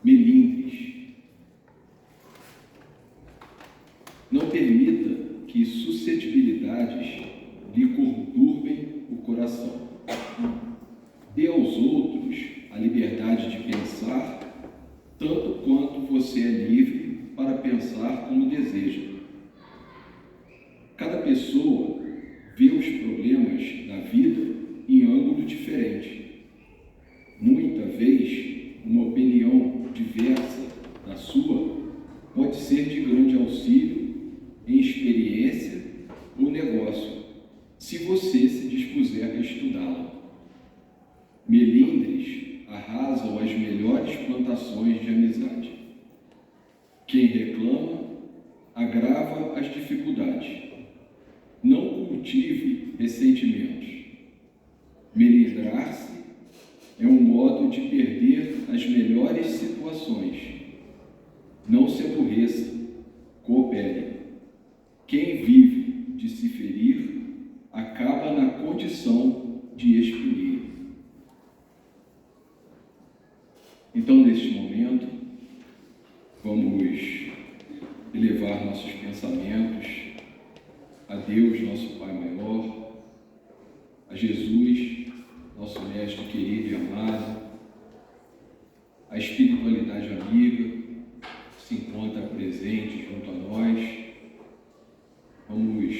melindres. Não permita que suscetibilidades lhe conturbem o coração. Dê aos outros a liberdade de pensar, tanto quanto você é livre para pensar como deseja. Cada pessoa vê os problemas da vida em ângulo diferente. Muita vez, uma opinião diversa da sua pode ser de grande auxílio em experiência ou negócio, se você se dispuser a estudá-la. Melindres arrasam as melhores plantações de amizade. Quem reclama agrava as dificuldades. Não cultive ressentimentos. Melindrar-se é um modo de perder as melhores situações. Não se aborreça, coopere. Quem vive de se ferir acaba na condição de expelir. Então, neste momento, vamos elevar nossos pensamentos a Deus, nosso Pai maior, a Jesus, nosso Mestre querido e amado, a espiritualidade amiga que se encontra presente junto a nós. Vamos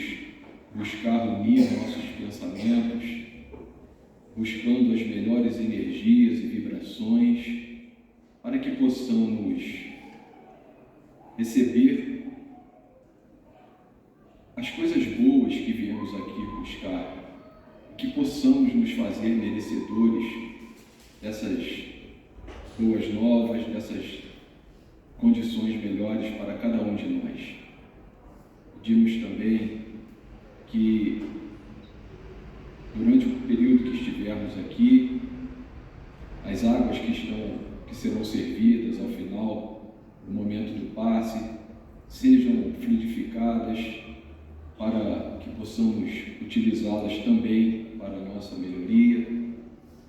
buscar unir nossos pensamentos, buscando as melhores energias e vibrações, para que possamos receber as coisas boas que viemos aqui buscar, que possamos nos fazer merecedores dessas boas novas, dessas condições melhores para cada um de nós. Pedimos também que, durante o período que estivermos aqui, as águas que serão servidas ao final do momento do passe sejam fluidificadas para que possamos utilizá-las também para a nossa melhoria.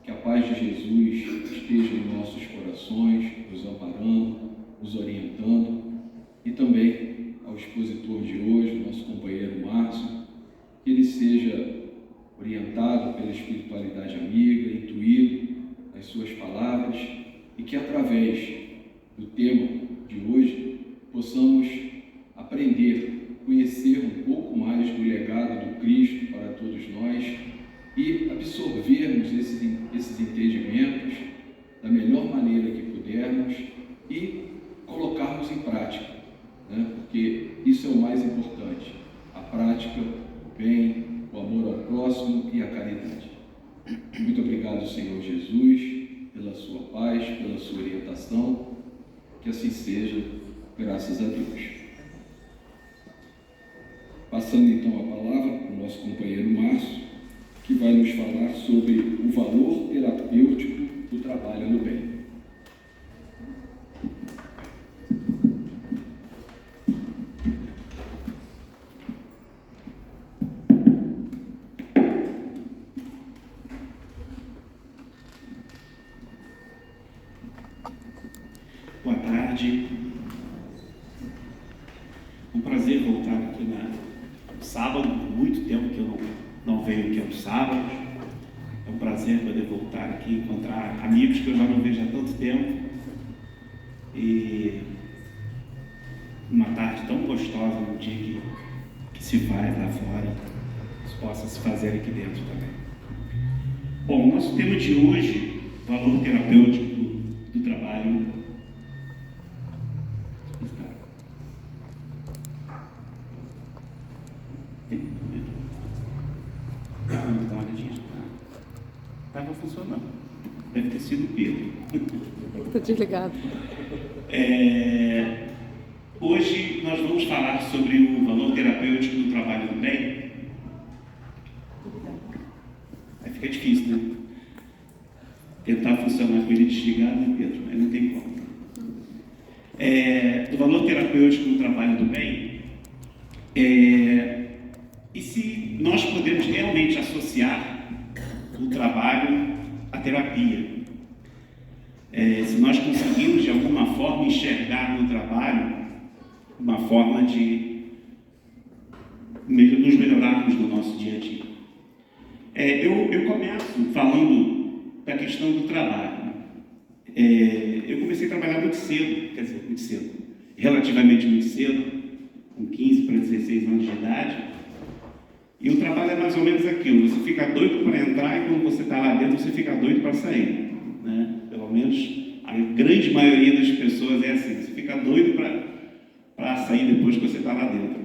Que a paz de Jesus esteja em nossos corações, nos amparando, nos orientando, e também ao expositor de hoje, nosso companheiro Márcio, que ele seja orientado pela espiritualidade amiga, intuído nas suas palavras, e que através do tema de hoje possamos aprender, conhecer um pouco mais do legado do Cristo para todos nós e absorvermos esses entendimentos da melhor maneira que pudermos e colocarmos em prática, né? Porque isso é o mais importante, a prática, o bem, o amor ao próximo e a caridade. Muito obrigado, Senhor Jesus, pela sua paz, pela sua orientação, que assim seja, graças a Deus. Passando então a palavra para o nosso companheiro Márcio, que vai nos falar sobre o valor terapêutico do trabalho no bem. Boa tarde. Um prazer voltar aqui no sábado. Muito tempo que eu não venho aqui aos sábados. É um prazer poder voltar aqui, encontrar amigos que eu já não vejo há tanto tempo. E uma tarde tão gostosa, no dia que se vai lá fora, possa se fazer aqui dentro também. Bom, nosso tema de hoje, valor terapêutico do trabalho. Estava funcionando. Deve ter sido o Pedro. Está desligado. Hoje nós vamos falar sobre o valor terapêutico do trabalho do bem. Aí fica difícil, né? Tentar funcionar com ele desligado, né, Pedro? Aí não tem como. Do valor terapêutico do trabalho do bem. E se nós podemos realmente associar o trabalho à terapia. Se se nós conseguimos de alguma forma enxergar no trabalho uma forma de nos melhorarmos no nosso dia a dia. Eu começo falando da questão do trabalho. Eu comecei a trabalhar muito cedo, relativamente muito cedo, com 15 para 16 anos de idade. E o trabalho é mais ou menos aquilo: você fica doido para entrar e quando você está lá dentro, você fica doido para sair, né? Pelo menos a grande maioria das pessoas é assim, você fica doido para sair depois que você está lá dentro.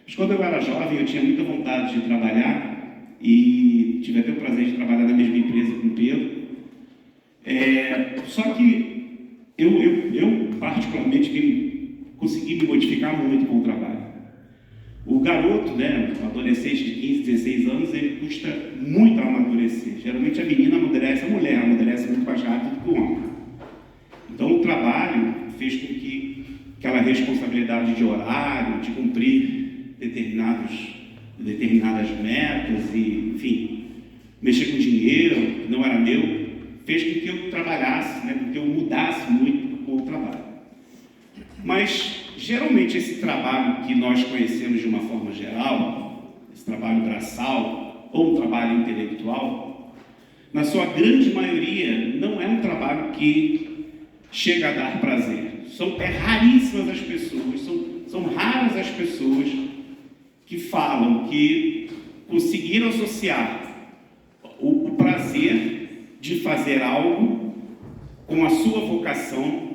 Mas quando eu era jovem, eu tinha muita vontade de trabalhar e tive até o prazer de trabalhar na mesma empresa com o Pedro. Só que eu particularmente consegui me modificar muito com o trabalho. O garoto, né, o adolescente de 15, 16 anos, ele custa muito a amadurecer. Geralmente a menina amadurece, a mulher amadurece muito mais rápido que o homem. Então o trabalho fez com que aquela responsabilidade de horário, de cumprir determinadas metas e, enfim, mexer com dinheiro, que não era meu, fez com que eu trabalhasse, né, com que eu mudasse muito com o trabalho. Mas, geralmente, esse trabalho que nós conhecemos de uma forma geral, esse trabalho braçal ou um trabalho intelectual, na sua grande maioria, não é um trabalho que chega a dar prazer. É raríssimas as pessoas, são raras as pessoas que falam que conseguiram associar o prazer de fazer algo com a sua vocação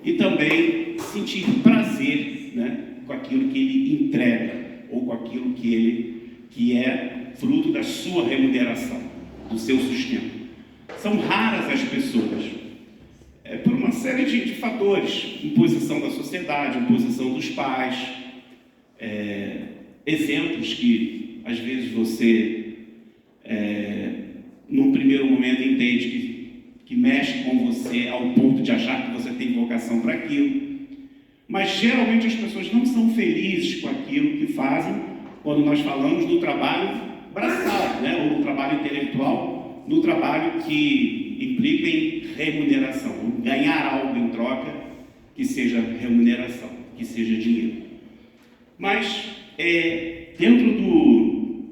e também sentir prazer, né, com aquilo que ele entrega ou com aquilo que é fruto da sua remuneração, do seu sustento. São raras as pessoas, por uma série de fatores: imposição da sociedade, imposição dos pais, exemplos que às vezes você num primeiro momento entende que mexe com você ao ponto de achar que você tem vocação para aquilo. Mas geralmente as pessoas não são felizes com aquilo que fazem quando nós falamos do trabalho braçal, né? Ou do trabalho intelectual, no trabalho que implica em remuneração, ganhar algo em troca que seja remuneração, que seja dinheiro. Mas dentro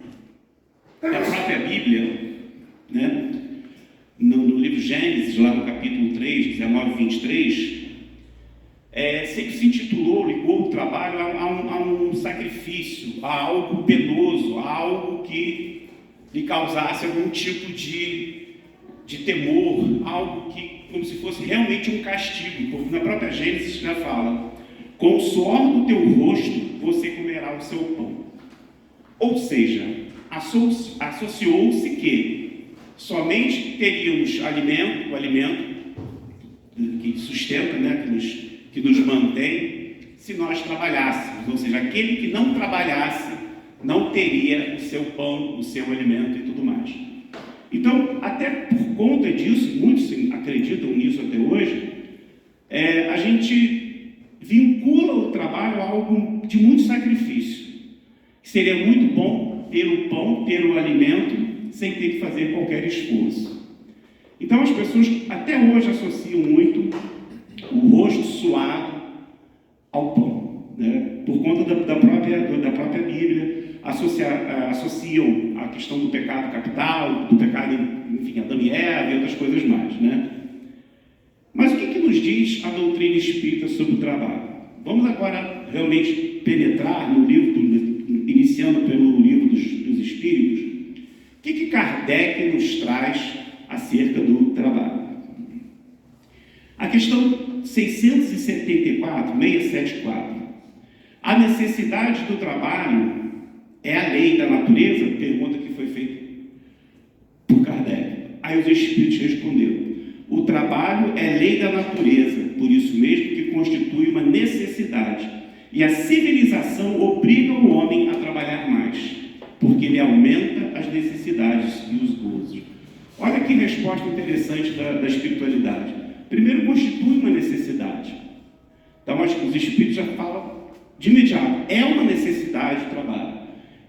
da própria Bíblia, né? No livro Gênesis, lá no capítulo 3, 19 e 23, sempre se ligou o trabalho a um sacrifício, a algo penoso, a algo que lhe causasse algum tipo de temor, algo que, como se fosse realmente um castigo, porque na própria Gênesis já fala: com o suor do teu rosto você comerá o seu pão. Ou seja, associou-se que somente teríamos o alimento que sustenta, né, que nos mantém, se nós trabalhássemos. Ou seja, aquele que não trabalhasse não teria o seu pão, o seu alimento e tudo mais. Então, até por conta disso, muitos acreditam nisso até hoje, a gente vincula o trabalho a algo de muito sacrifício. Seria muito bom ter o pão, ter o alimento, sem ter que fazer qualquer esforço. Então as pessoas até hoje associam muito o rosto suado ao pão, né? Por conta da própria Bíblia, associam a questão do pecado capital, do pecado, enfim, Adão e Eva e outras coisas mais, né? Mas o que nos diz a doutrina espírita sobre o trabalho? Vamos agora realmente penetrar no livro, iniciando pelo livro dos Espíritos. O que Kardec nos traz acerca do trabalho? A questão 674. A necessidade do trabalho é a lei da natureza? Pergunta que foi feita por Kardec. Aí os Espíritos responderam: o trabalho é lei da natureza, por isso mesmo que constitui uma necessidade. E a civilização obriga o homem a trabalhar mais, porque ele aumenta as necessidades e os gozos. Olha que resposta interessante da espiritualidade. Primeiro, constitui uma necessidade. Então, os Espíritos já falam de imediato: é uma necessidade o trabalho.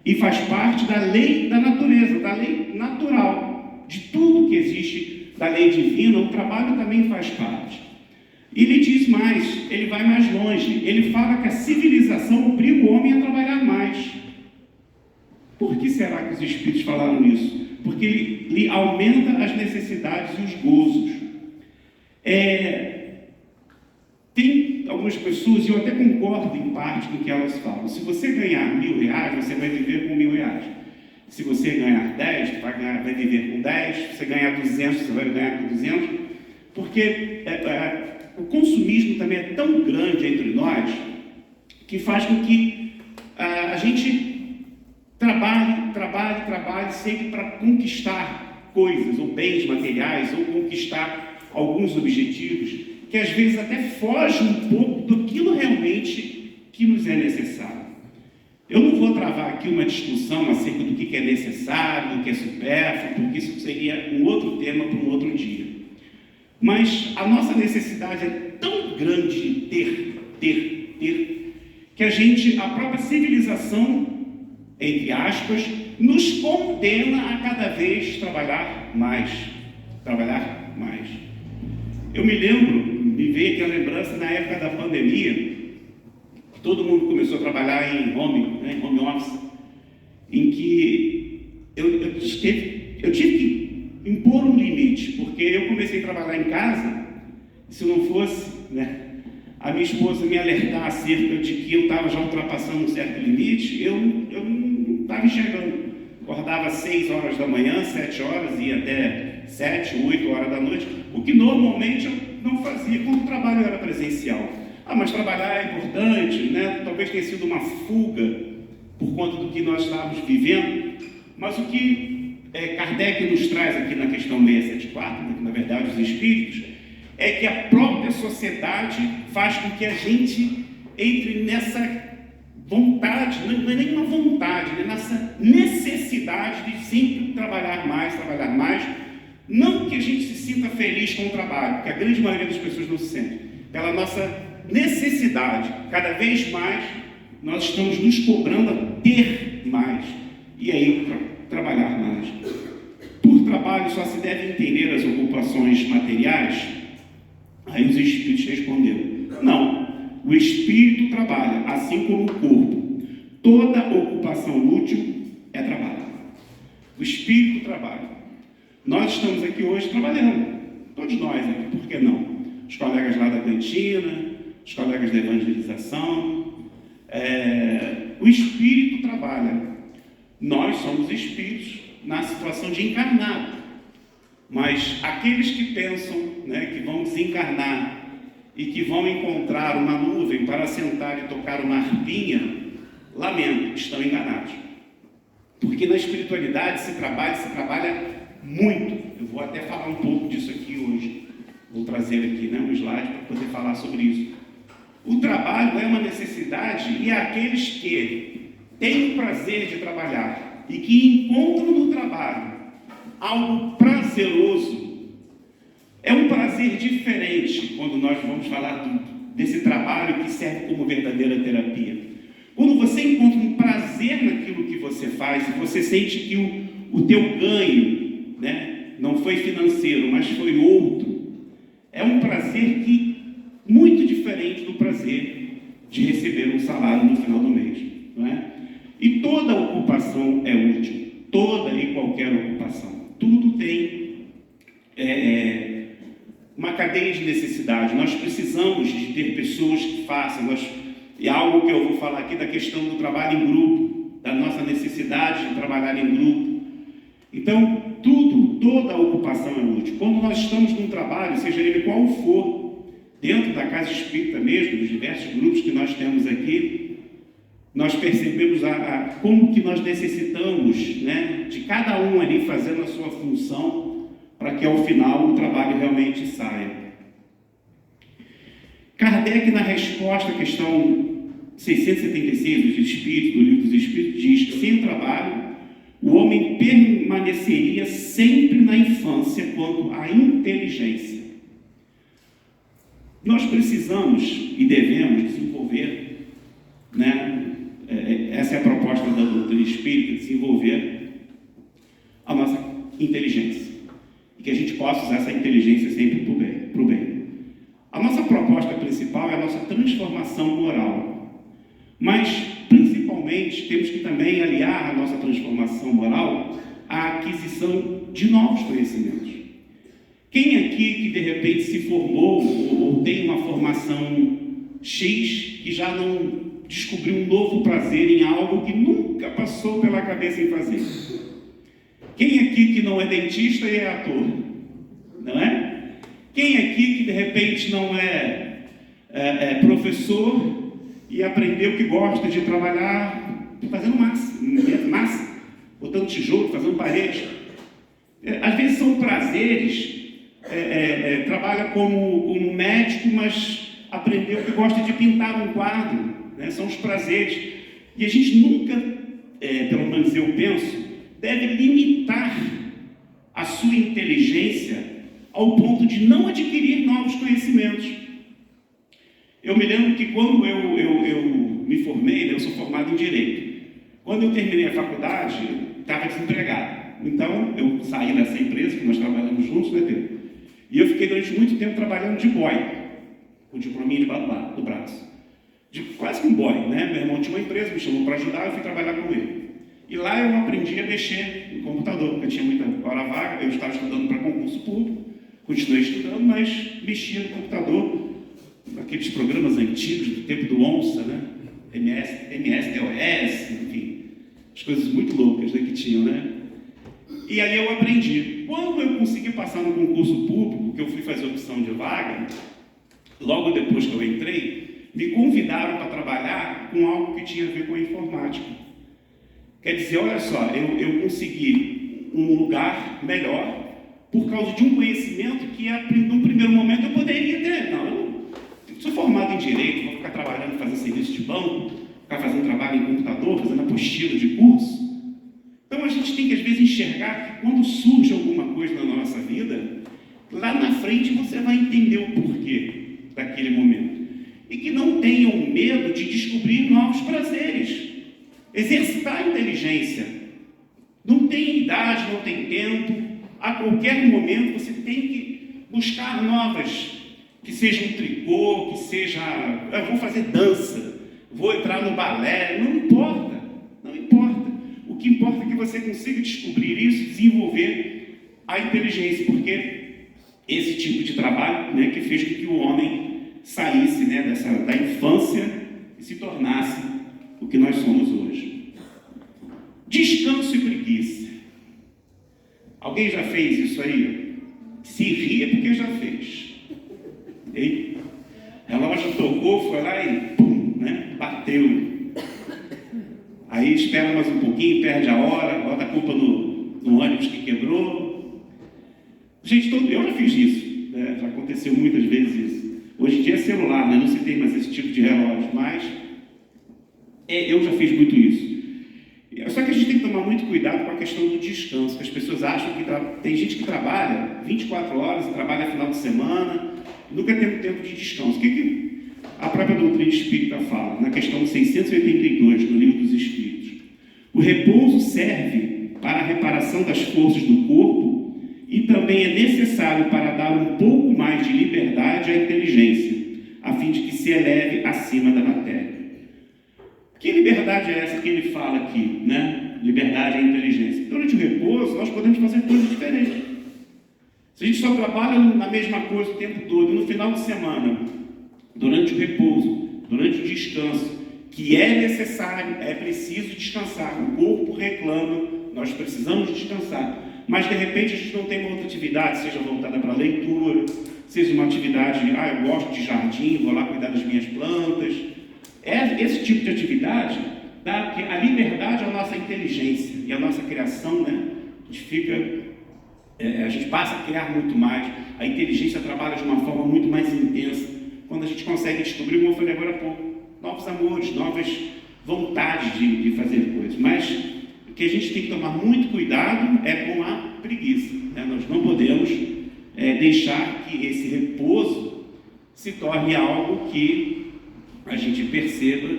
E faz parte da lei da natureza, da lei natural, de tudo que existe da lei divina, o trabalho também faz parte. Ele diz mais, ele vai mais longe, ele fala que a civilização obriga o homem a trabalhar mais. Por que será que os Espíritos falaram isso? Porque ele aumenta as necessidades e os gozos. Tem algumas pessoas, e eu até concordo em parte com o que elas falam, se você ganhar R$1.000, você vai viver com R$1.000. Se você ganhar 10, vai viver com 10. Se você ganhar 200, você vai ganhar com 200. Porque o consumismo também é tão grande entre nós que faz com que a gente trabalhe sempre para conquistar coisas, ou bens materiais, ou conquistar alguns objetivos, que às vezes até foge um pouco daquilo realmente que nos é necessário. Eu não vou travar aqui uma discussão acerca do que é necessário, do que é supérfluo, porque isso seria um outro tema para um outro dia. Mas a nossa necessidade é tão grande de ter, que a própria civilização, entre aspas, nos condena a cada vez trabalhar mais. Eu me lembro, me veio aqui a lembrança na época da pandemia, todo mundo começou a trabalhar em home office, em que eu tive que impor um limite, porque eu comecei a trabalhar em casa, se não fosse, a minha esposa me alertar acerca de que eu estava já ultrapassando um certo limite, eu não estava enxergando. Acordava às 6 horas da manhã, 7 horas, ia até 7, 8 horas da noite, o que normalmente eu não fazia quando o trabalho era presencial. Mas trabalhar é importante, talvez tenha sido uma fuga por conta do que nós estávamos vivendo, mas o que Kardec nos traz aqui na questão 674, que na verdade os Espíritos, é que a própria sociedade faz com que a gente entre nessa vontade, não é nem uma vontade, nessa necessidade de sempre trabalhar mais, não que a gente se sinta feliz com o trabalho, porque a grande maioria das pessoas não se sente, pela nossa necessidade, cada vez mais nós estamos nos cobrando a ter mais, e aí trabalhar mais. Por trabalho só se deve entender as ocupações materiais. Aí os Espíritos responderam: não, o Espírito trabalha, assim como o corpo. Toda ocupação útil é trabalho. O Espírito trabalha. Nós estamos aqui hoje trabalhando, todos nós aqui, por que não? Os colegas lá da cantina, os colegas da evangelização, o Espírito trabalha. Nós somos espíritos na situação de encarnado, mas aqueles que pensam que vão desencarnar e que vão encontrar uma nuvem para sentar e tocar uma harpinha, lamento, estão enganados. Porque na espiritualidade se trabalha muito. Eu vou até falar um pouco disso aqui hoje. Vou trazer aqui um slide para poder falar sobre isso. O trabalho é uma necessidade e aqueles que têm o prazer de trabalhar e que encontram no trabalho algo prazeroso, é um prazer diferente quando nós vamos falar desse trabalho que serve como verdadeira terapia. Quando você encontra um prazer naquilo que você faz e você sente que o teu ganho, não foi financeiro, mas foi outro, é um prazer muito diferente do prazer de receber um salário no final do mês, não é? E toda ocupação é útil, toda e qualquer ocupação. Tudo tem uma cadeia de necessidade. Nós precisamos de ter pessoas que façam. E algo que eu vou falar aqui da questão do trabalho em grupo, da nossa necessidade de trabalhar em grupo. Então, toda ocupação é útil. Quando nós estamos num trabalho, seja ele qual for, dentro da casa espírita mesmo, dos diversos grupos que nós temos aqui, nós percebemos como que nós necessitamos de cada um ali fazendo a sua função para que ao final o trabalho realmente saia. Kardec, na resposta à questão 676 dos Espíritos, do Livro dos Espíritos, diz que sem o trabalho o homem permaneceria sempre na infância quanto à inteligência. Nós precisamos e devemos desenvolver, essa é a proposta da doutrina espírita, desenvolver a nossa inteligência. E que a gente possa usar essa nossa transformação moral. Mas, principalmente, temos que também aliar a nossa transformação moral à aquisição de novos conhecimentos. Quem aqui que de repente se formou ou tem uma formação X que já não descobriu um novo prazer em algo que nunca passou pela cabeça em fazer? Quem aqui que não é dentista e é ator? Não é? Quem aqui que de repente não é professor e aprendeu que gosta de trabalhar fazendo massa, botando tijolo, fazendo parede? Às vezes são prazeres, trabalha como médico, mas aprendeu que gosta de pintar um quadro, né? São os prazeres. E a gente nunca, pelo menos eu penso, deve limitar a sua inteligência ao ponto de não adquirir novos conhecimentos. Eu me lembro que quando eu me formei, eu sou formado em Direito. Quando eu terminei a faculdade, eu estava desempregado. Então, eu saí dessa empresa, que nós trabalhamos juntos, né, Pedro? E eu fiquei durante muito tempo trabalhando de boy, com diplominha debaixo do braço. Quase que um boy, né? Meu irmão tinha uma empresa, me chamou para ajudar, eu fui trabalhar com ele. E lá eu aprendi a mexer no computador, porque eu tinha muita hora vaga, eu estava estudando para concurso público, continuei estudando, mas mexia no computador, aqueles programas antigos do tempo do Onça, né? MS-DOS, enfim, as coisas muito loucas, né, que tinham, né? E aí eu aprendi. Quando eu consegui passar no concurso público, que eu fui fazer opção de vaga, logo depois que eu entrei, me convidaram para trabalhar com algo que tinha a ver com a informática. Quer dizer, olha só, eu consegui um lugar melhor por causa de um conhecimento que, num primeiro momento, eu poderia ter. Não, eu sou formado em Direito, vou ficar trabalhando, fazendo serviço de banco, ficar fazendo trabalho em computador, fazendo apostila de curso. Então, a gente tem que, às vezes, enxergar que quando surge alguma coisa na nossa vida, lá na frente você vai entender o porquê daquele momento. E que não tenham medo de descobrir novos prazeres. Exercitar a inteligência. Não tem idade, não tem tempo. A qualquer momento você tem que buscar novas, que seja um tricô, que seja... Eu vou fazer dança, vou entrar no balé, não importa. O que importa é que você consiga descobrir isso, desenvolver a inteligência, porque esse tipo de trabalho, né, que fez com que o homem saísse, né, da infância e se tornasse o que nós somos hoje. Descanso e preguiça. Alguém já fez isso aí? Se ria porque já fez. E relógio tocou, foi lá e pum, né, bateu. Aí espera mais um pouquinho, perde a hora, bota a culpa no ônibus que quebrou. Gente, eu já fiz isso, né? Já aconteceu muitas vezes isso. Hoje em dia é celular, né? Não se tem mais esse tipo de relógio, mas eu já fiz muito isso. Só que a gente tem que tomar muito cuidado com a questão do descanso, que as pessoas acham que tem gente que trabalha 24 horas, trabalha final de semana, nunca tem tempo de descanso. O que a própria doutrina espírita fala, na questão 682, no Livro dos Espíritos? O repouso serve para a reparação das forças do corpo e também é necessário para dar um pouco mais de liberdade à inteligência, a fim de que se eleve acima da matéria. Que liberdade é essa que ele fala aqui, né? Liberdade à inteligência. Durante o repouso, nós podemos fazer coisas diferentes. Se a gente só trabalha na mesma coisa o tempo todo, no final de semana, durante o repouso, durante o descanso, que é necessário, é preciso descansar. O corpo reclama, nós precisamos descansar. Mas, de repente, a gente não tem uma outra atividade, seja voltada para a leitura, seja uma atividade, eu gosto de jardim, vou lá cuidar das minhas plantas. Esse tipo de atividade dá a liberdade à nossa inteligência e à nossa criação, né? A gente passa a criar muito mais, a inteligência trabalha de uma forma muito mais intensa, quando a gente consegue descobrir, como eu falei agora há pouco, novos amores, novas vontades de fazer coisas. Mas o que a gente tem que tomar muito cuidado é com a preguiça, né? Nós não podemos deixar que esse repouso se torne algo que a gente perceba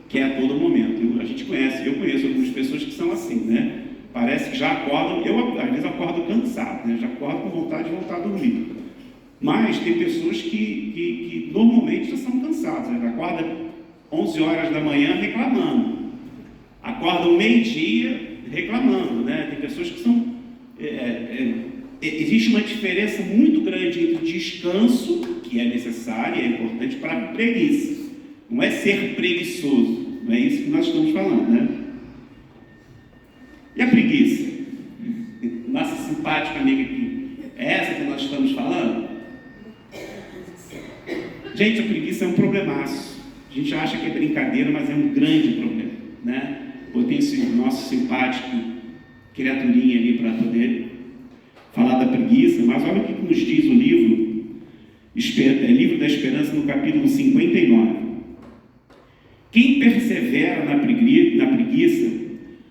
que é a todo momento. Eu conheço algumas pessoas que são assim, né? Parece que já acordam, às vezes acordo cansado, né? Já acordo com vontade de voltar a dormir. Mas tem pessoas que normalmente já são cansadas. cansados. Ele acorda 11 horas da manhã reclamando. Acorda ao meio-dia reclamando, né? Tem pessoas que são... existe uma diferença muito grande entre o descanso, que é necessário e é importante, para a preguiça. Não é ser preguiçoso, não é isso que nós estamos falando, né? E a preguiça? Nossa simpática amiga aqui, é essa que nós estamos falando? Gente, a preguiça é um problemaço. A gente acha que é brincadeira, mas é um grande problema, né? Botei esse nosso simpático criaturinha ali para poder falar da preguiça, mas olha o que nos diz o livro da Esperança, no capítulo 59. Quem persevera na preguiça,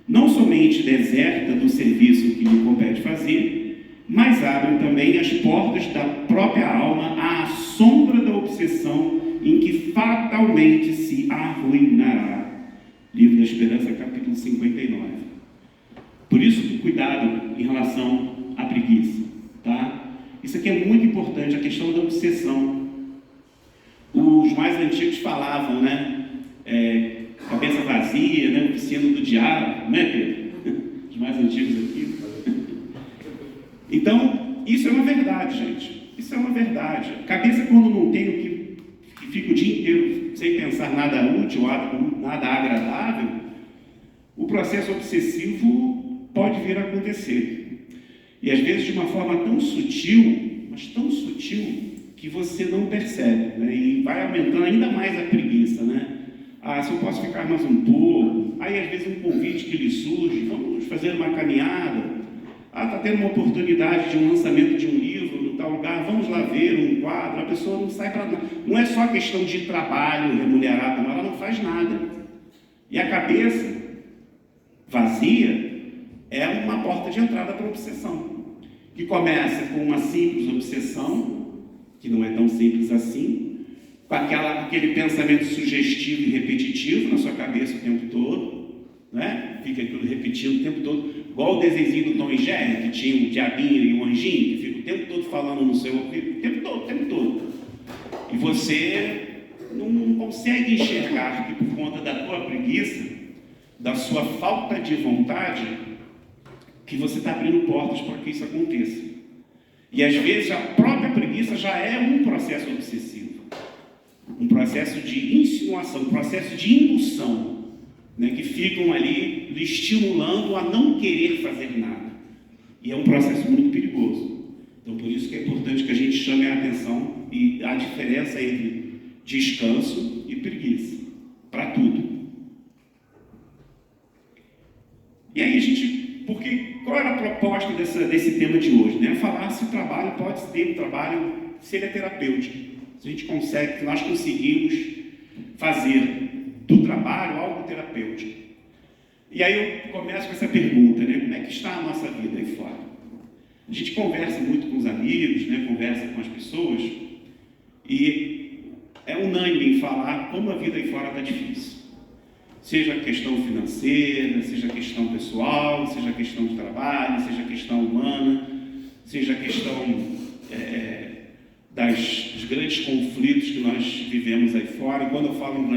não somente deserta do serviço que lhe compete fazer, mas abre também as portas da própria alma à sombra da obsessão em que fatalmente se arruinará. Livro da Esperança, capítulo 59. Por isso, cuidado em relação à preguiça, tá? Isso aqui é muito importante, a questão da obsessão. Os mais antigos falavam, né? Cabeça vazia, né? Oficina do diabo, né, Pedro? Os mais antigos aqui. Então, isso é uma verdade, gente. Isso é uma verdade. Cabeça, quando não tem o que fica o dia inteiro sem pensar nada útil, nada agradável, o processo obsessivo pode vir a acontecer. E às vezes de uma forma tão sutil, mas tão sutil, que você não percebe, né? E vai aumentando ainda mais a preguiça, né? Se eu posso ficar mais um pouco, aí às vezes um convite que lhe surge, vamos fazer uma caminhada, está tendo uma oportunidade de um lançamento de um livro no tal lugar, vamos lá ver um quadro, a pessoa não sai para nada. Não é só questão de trabalho remunerado, não, ela não faz nada. E a cabeça vazia é uma porta de entrada para a obsessão, que começa com uma simples obsessão, que não é tão simples assim, com aquele pensamento sugestivo e repetitivo na sua cabeça o tempo todo, né? Fica aquilo repetindo o tempo todo, igual o desenho do Tom e Jerry, que tinha um diabinho e um anjinho, que fica o tempo todo falando no seu ouvido, o tempo todo. E você não consegue enxergar que por conta da tua preguiça, da sua falta de vontade, que você está abrindo portas para que isso aconteça. E às vezes a própria preguiça já é um processo obsessivo, um processo de insinuação, um processo de indução, né, que ficam ali lhe estimulando a não querer fazer nada. E é um processo muito perigoso. Então, por isso que é importante que a gente chame a atenção e a diferença entre descanso e preguiça, para tudo. E aí qual era a proposta desse tema de hoje? Né? Falar se o trabalho pode ser se ele é terapêutico. Se a gente consegue, se nós conseguimos fazer do trabalho algo terapêutico. E aí eu começo com essa pergunta, né? Como é que está a nossa vida aí fora? A gente conversa muito com os amigos, né? Conversa com as pessoas, e é unânime em falar como a vida aí fora está difícil. Seja a questão financeira, seja a questão pessoal, seja a questão de trabalho, seja a questão humana, seja a questão dos grandes conflitos que nós vivemos aí fora. E quando eu falo em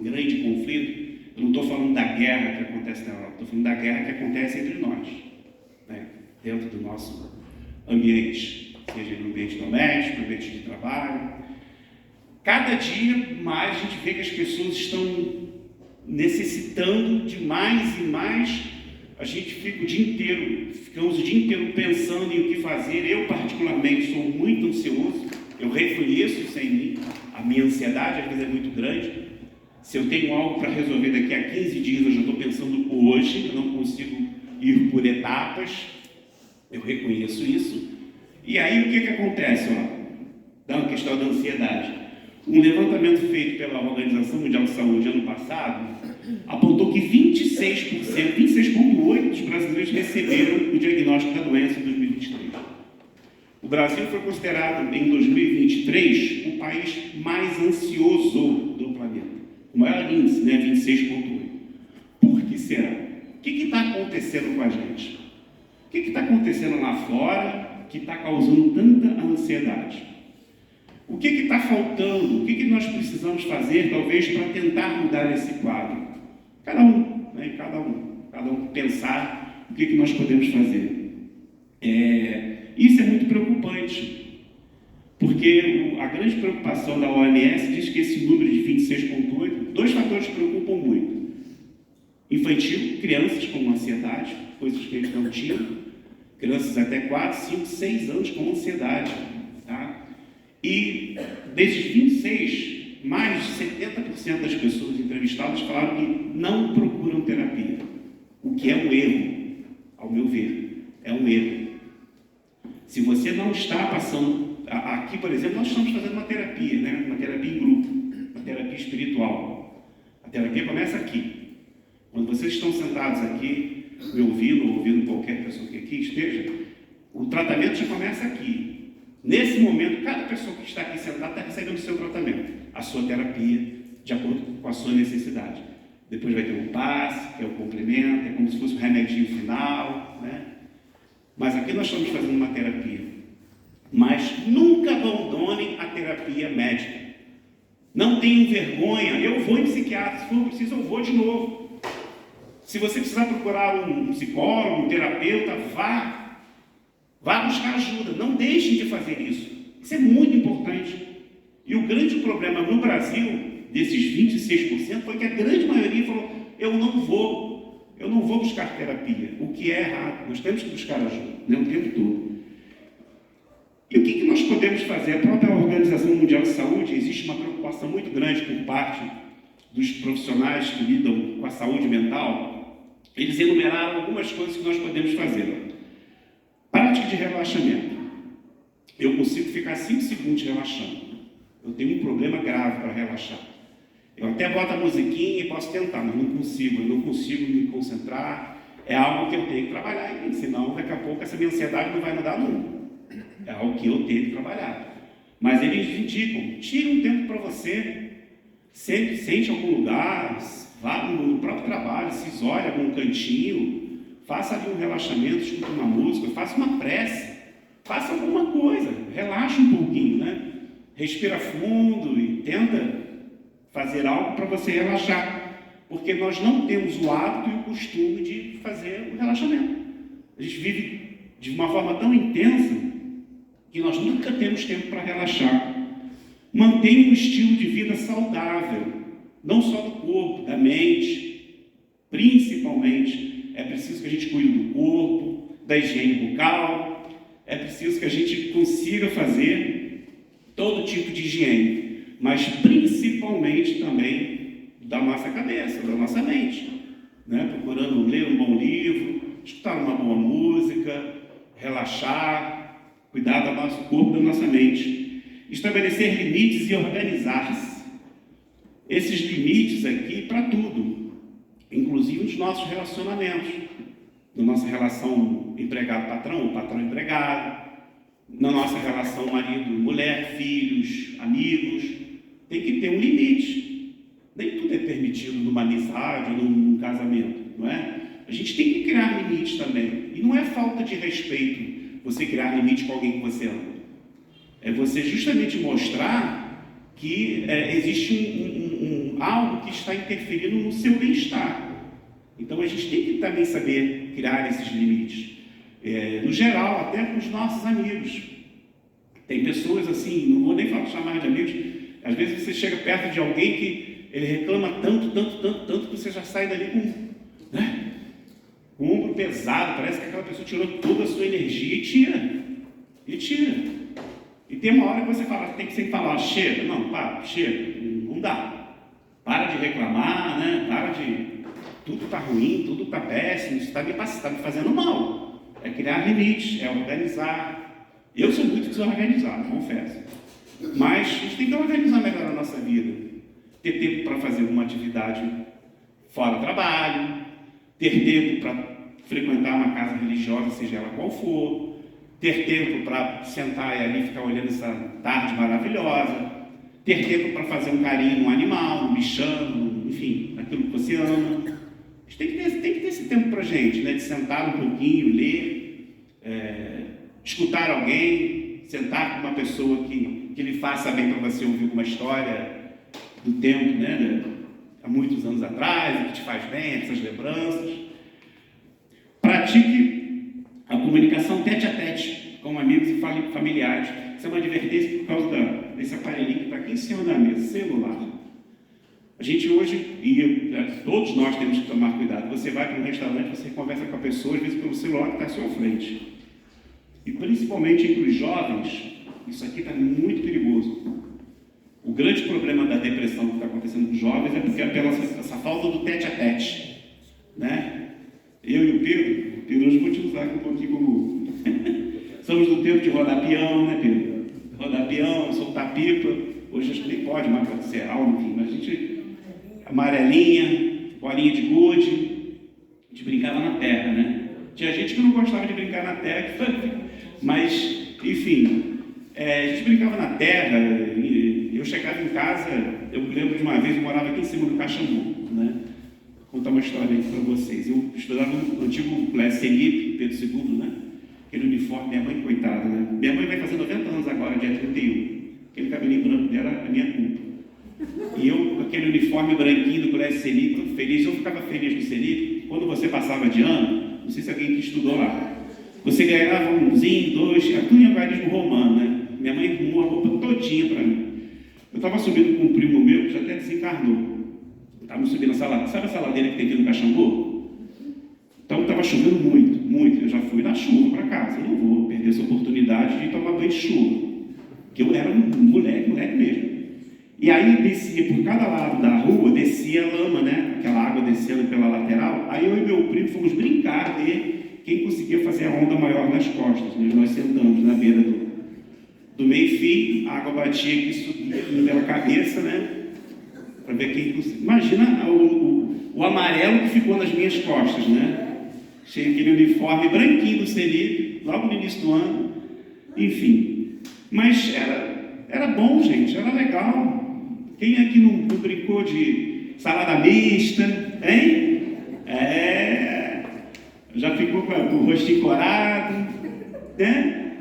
grande conflito, eu não estou falando da guerra que acontece na Europa, estou falando da guerra que acontece entre nós, né? Dentro do nosso ambiente, seja no ambiente doméstico, no ambiente de trabalho. Cada dia mais a gente vê que as pessoas estão necessitando de mais e mais. A gente ficamos o dia inteiro pensando em o que fazer. Eu, particularmente, sou muito ansioso. Eu reconheço isso em mim. A minha ansiedade, às vezes, é muito grande. Se eu tenho algo para resolver daqui a 15 dias, eu já estou pensando hoje. Eu não consigo ir por etapas. Eu reconheço isso. E aí, o que acontece? Da questão da ansiedade. Um levantamento feito pela Organização Mundial de Saúde ano passado apontou que 26,8% dos brasileiros receberam o diagnóstico da doença em 2023. O Brasil foi considerado, em 2023, o país mais ansioso do planeta. O maior índice, né, 26,8%. Por que será? O que está acontecendo com a gente? O que está acontecendo lá fora que está causando tanta ansiedade? O que está faltando? O que nós precisamos fazer, talvez, para tentar mudar esse quadro? Cada um, né? Cada um pensar o que nós podemos fazer. Isso é muito preocupante, porque a grande preocupação da OMS diz que esse número de 26,8, dois fatores preocupam muito. Infantil, crianças com ansiedade, coisas que eles não tinham, crianças até 4, 5, 6 anos com ansiedade. Tá? E desses 26, mais de 70% das pessoas entrevistadas falaram que não procuram terapia, o que é um erro, ao meu ver, é um erro. Se você não está passando, aqui, por exemplo, nós estamos fazendo uma terapia, né? Uma terapia em grupo, uma terapia espiritual. A terapia começa aqui. Quando vocês estão sentados aqui, me ouvindo, ou ouvindo qualquer pessoa que aqui esteja, o tratamento já começa aqui. Nesse momento, cada pessoa que está aqui sentada está recebendo o seu tratamento, a sua terapia, de acordo com a sua necessidade. Depois vai ter um passe, que é o complemento, é como se fosse um remedinho final, né? Mas aqui nós estamos fazendo uma terapia. Mas nunca abandonem a terapia médica. Não tenham vergonha. Eu vou em psiquiatra, se for preciso eu vou de novo. Se você precisar procurar um psicólogo, um terapeuta, vá buscar ajuda. Não deixem de fazer isso. Isso é muito importante. E o grande problema no Brasil, desses 26%, foi que a grande maioria falou, eu não vou buscar terapia, o que é errado. Nós temos que buscar ajuda, né, o tempo todo. E o que nós podemos fazer? A própria Organização Mundial de Saúde, existe uma preocupação muito grande por parte dos profissionais que lidam com a saúde mental. Eles enumeraram algumas coisas que nós podemos fazer. Prática de relaxamento. Eu consigo ficar 5 segundos relaxando. Eu tenho um problema grave para relaxar. Eu até boto a musiquinha e posso tentar, mas eu não consigo me concentrar. É algo que eu tenho que trabalhar em mim, senão daqui a pouco essa minha ansiedade não vai mudar nunca. É algo que eu tenho que trabalhar. Mas eles indicam, tire um tempo para você, sempre sente em algum lugar, vá no próprio trabalho, se isole em algum cantinho, faça ali um relaxamento, escute uma música, faça uma prece, faça alguma coisa, relaxe um pouquinho, né? Respira fundo e tenta fazer algo para você relaxar, porque nós não temos o hábito e o costume de fazer o relaxamento. A gente vive de uma forma tão intensa que nós nunca temos tempo para relaxar. Mantenha um estilo de vida saudável, não só do corpo, da mente, principalmente. É preciso que a gente cuide do corpo, da higiene bucal, é preciso que a gente consiga fazer todo tipo de higiene, mas principalmente também da nossa cabeça, da nossa mente, né? Procurando ler um bom livro, escutar uma boa música, relaxar, cuidar do nosso corpo e da nossa mente, estabelecer limites e organizar-se. Esses limites aqui para tudo, inclusive nos nossos relacionamentos, na nossa relação empregado-patrão, ou patrão-empregado, na nossa relação marido-mulher, filhos, amigos, tem que ter um limite. Nem tudo é permitido numa amizade ou num casamento, não é? A gente tem que criar limites também. E não é falta de respeito você criar limite com alguém que você ama. É você justamente mostrar que existe algo que está interferindo no seu bem-estar. Então a gente tem que também saber criar esses limites. No geral, até com os nossos amigos. Tem pessoas assim, não vou nem chamar de amigos, às vezes você chega perto de alguém que ele reclama tanto, que você já sai dali com, né? Com o ombro pesado, parece que aquela pessoa tirou toda a sua energia e tira. E tem uma hora que você fala, tem que sempre falar, chega, chega, não dá. Para de reclamar, né? Tudo está ruim, tudo está péssimo, isso está me fazendo mal. É criar limites, é organizar. Eu sou muito desorganizado, confesso. Mas a gente tem que organizar melhor a nossa vida. Ter tempo para fazer uma atividade fora do trabalho, ter tempo para frequentar uma casa religiosa, seja ela qual for, ter tempo para sentar e ali ficar olhando essa tarde maravilhosa, ter tempo para fazer um carinho num animal, num bichano, enfim, naquilo que você ama. A gente tem que ter esse tempo para a gente, né? De sentar um pouquinho, ler, escutar alguém, sentar com uma pessoa que que lhe faça bem para você ouvir uma história do tempo, né, há muitos anos atrás, que te faz bem, essas lembranças. Pratique a comunicação tete-a-tete com amigos e familiares. Isso é uma advertência por causa desse aparelhinho que está aqui em cima da mesa, celular. A gente hoje, todos nós temos que tomar cuidado. Você vai para um restaurante, você conversa com a pessoa, às vezes pelo celular que está à sua frente. E principalmente entre os jovens, isso aqui está muito perigoso. O grande problema da depressão que está acontecendo com os jovens é porque é pela essa falta do tete-a-tete, né? Eu e o Pedro, hoje vou te usar aqui um pouquinho como... Somos no tempo de rodar peão, né, Pedro? Rodar peão, soltar pipa. Hoje acho que nem pode mais para ser aula, enfim, mas a gente... Amarelinha, bolinha de gude, a gente brincava na terra, né? Tinha gente que não gostava de brincar na terra, mas, enfim, a gente brincava na terra, e eu chegava em casa, eu lembro de uma vez, eu morava aqui em cima do Caxambu, né? Vou contar uma história aí para vocês. Eu estudava no antigo Colégio Felipe, Pedro II, né? Aquele uniforme, minha mãe, coitada, né? Minha mãe vai fazer 90 anos agora, dia 31. Aquele cabelinho branco dela, a minha culpa. E eu, com aquele uniforme branquinho do Colégio Selipe, todo feliz, eu ficava feliz no Selipe. Quando você passava de ano, não sei se alguém que estudou lá, você ganhava umzinho, dois, tudo em algarismo romano, né? Minha mãe arrumou a roupa todinha para mim. Eu estava subindo com um primo meu, que já até desencarnou. Estávamos subindo a saladeira, sabe a saladeira que tem aqui no Caxambu? Então estava chovendo muito, muito. Eu já fui na chuva para casa, eu não vou perder essa oportunidade de tomar banho de chuva, porque eu era um moleque mesmo. E aí descia, por cada lado da rua, descia a lama, né? Aquela água descendo pela lateral. Aí eu e meu primo fomos brincar, ver quem conseguia fazer a onda maior nas costas. Nós sentamos na beira do meio-fio, a água batia aqui, subia pela cabeça, né? Para ver quem conseguia. Imagina o amarelo que ficou nas minhas costas, né? Cheio aquele uniforme branquinho do Selipe, logo no início do ano. Enfim, mas era bom, gente, era legal. Quem aqui não brincou de salada mista, hein? Já ficou com o rostinho corado, né?